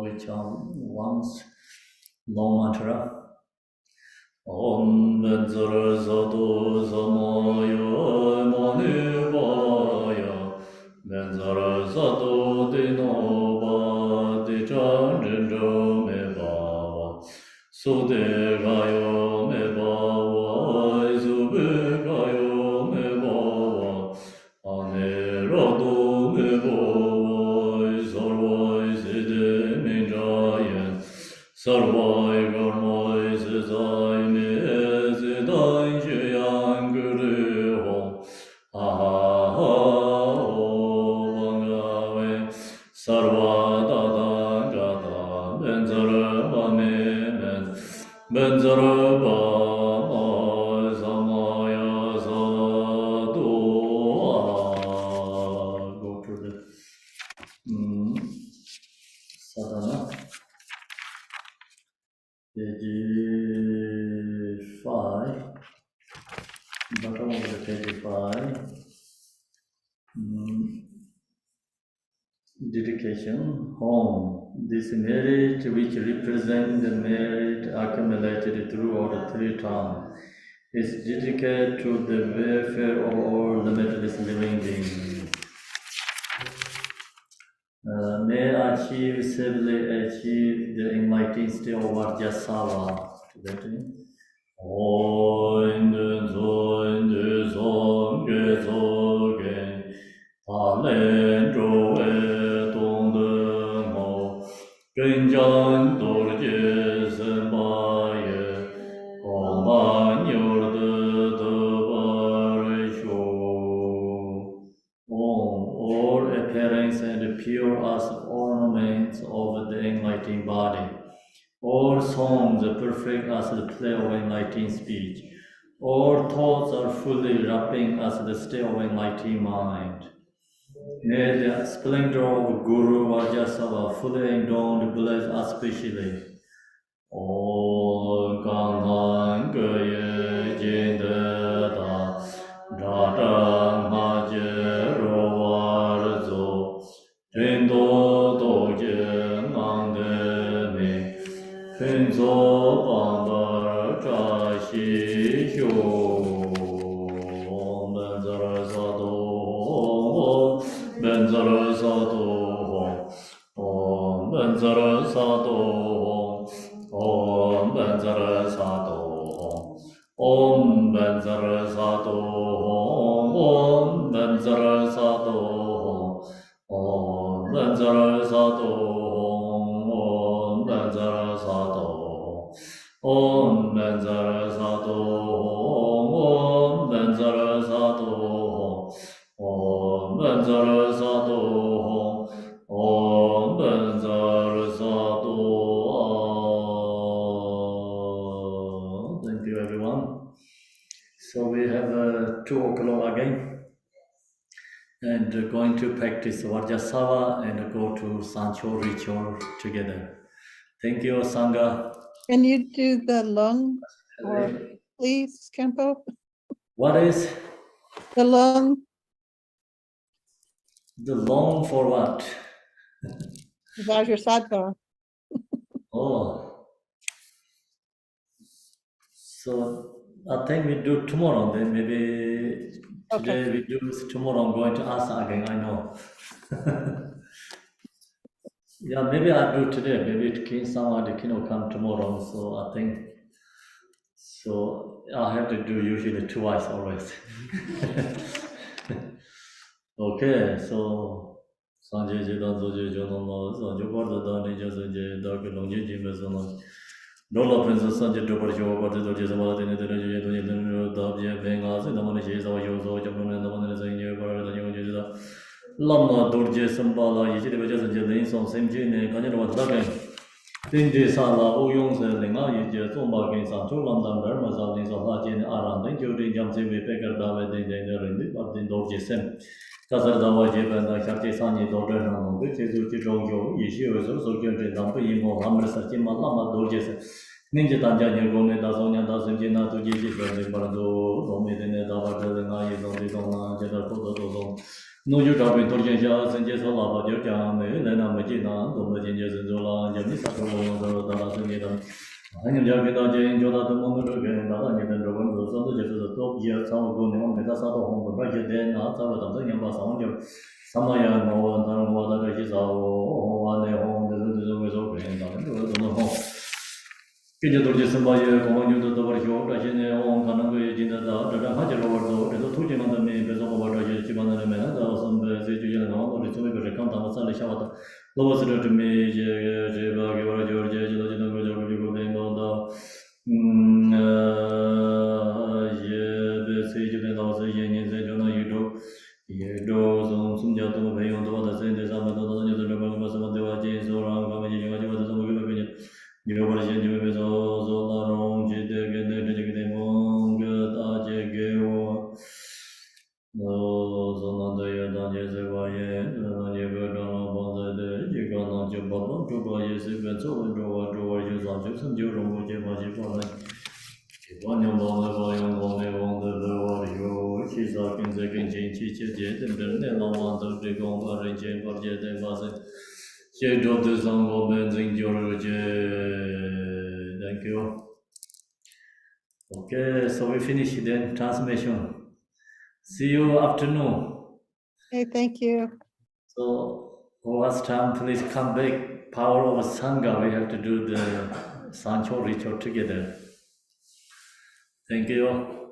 We chant once, long mantra. Om Vajrasatva Samaya Manivaya Vajrasatva Dinova Dichanjendra Me Bhava Sudekayo Me Bhava Subekayo Me Bhava Anirado Me Bhava Sarvai Siddhi Minjayan Sarvai Karmai Siddhai Me Siddhai Shayang Guru Aha Vangave Sarva Dada Gata Benzara Bame Benzara Bama Samaya Sadhu. Go to the sadhana. Page 5, bottom of the page 5. Dedication, home. This merit which represents the merit accumulated throughout the 3 terms is dedicated to the welfare of all limitless living beings. May achieve safely achieve the enlightened state of Vajrasatva. All appearance and pure as ornaments of the enlightened body. All songs are perfect as the play of enlightened speech. All thoughts are fully wrapping as the state of enlightened mind. May the splendor of Guru Vajrasatva fully endowed bless us especially. Om Kangan Gye Jinde Da Da Da Ma Je Ro War Zo Jindo Do Je Ngang De Me Fen Zo Bang Bar Cha Xi Xiu Om Ben Zara Sa Do Om Ben Zara Sa Do Om Ben Zara Sa Do Om Ben Zara Sa Do Om Ben Zara Sa Do Om Ben Zara Sa Do Om Ben Zara Sa Do Om Ben Zara Sa Do Om Ben Zara Sa Do Om Ben Zara Sa Do Om Ben Zara Sa Do Om Ben Zara Sa Do. Thank you, everyone. So we have 2 o'clock again, and going to practice Vajrasatva and go to Sancho ritual together. Thank you, Sangha. Can you do the lung, or please, Kempo? What is The lung, the long for what? Vajrasattva. Oh. So I think we do tomorrow, then maybe today Okay. we do, tomorrow I'm going to ask again, I know. Yeah, maybe I do today, maybe somebody can come tomorrow, so I think, so I have to do usually twice always. Okay, so Sanjay Jidan Zoji Jono, Sanjo Borda Dani Josanjay, Dr. Longi Jimazono. Rolla Princess Sanjay Dobar Joe, but the Jizama, the Dabia, Bengas, and the money is our Yozo, Japan, and the one is in your brother, the Yoga. Lama Dorje Sambala, Yiji Vajas and Jelin, some same gene, and Kanya was Dagan. Tinji Sala, Oyong Selina, Yiji, Somba against Santu, London, Burma, in Solajin, Aran, then Judy Jamsi, Pekar David, in but in Dorje Sem. Kazardawa Japan, the Katisani, daughter, which is Uchijo, Yishi was also given the Pimo, Hammersakima, Lama Dorjes. Ninja Tanja, Gone, Dazonia, Dazina, to Gigi, Bardo, Romidine, Dava, Dona, Jeddah, no, you drop into Torja, and just a lot of your jam, then I'm Magina, the Majinjas and Zola, Jamisa, the Dalasinidan. I am Jagada Jane, Joda, the moment again, Dada, and Roman, the Son, the top year, some of them, the Sato home, the budget, then outside of the Yamba Sound, Samaya, no one, and water, is our one home, the was open, and the home. Kinja Dorje Sambaya, Common to the Varjo, Rajane, on Kananga, Jinda, the Hajar, and the Tujan on the main, Bezo, Chibana, some Zijan, or the two of the Kanta, Sally Shavata, Lowest to me, Jeva, Georgia, the Sage and also Yen, you do some Jato, pay on the same as I'm the James or I'm you were a so long, no, so Nanda, Danya, never done about the day, you got not your bubble, to buy a sequence over drawer, use objects and you don't watch it. One young boy on the you, she's talking second change, jet, and then no one to go arranging for jet and wasn't. She dropped the song of benzing George. Thank you. Okay, so we finish then transmission. See you afternoon. Okay, thank you. So last time, please come back. Power of Sangha. We have to do the Sancho ritual together. Thank you.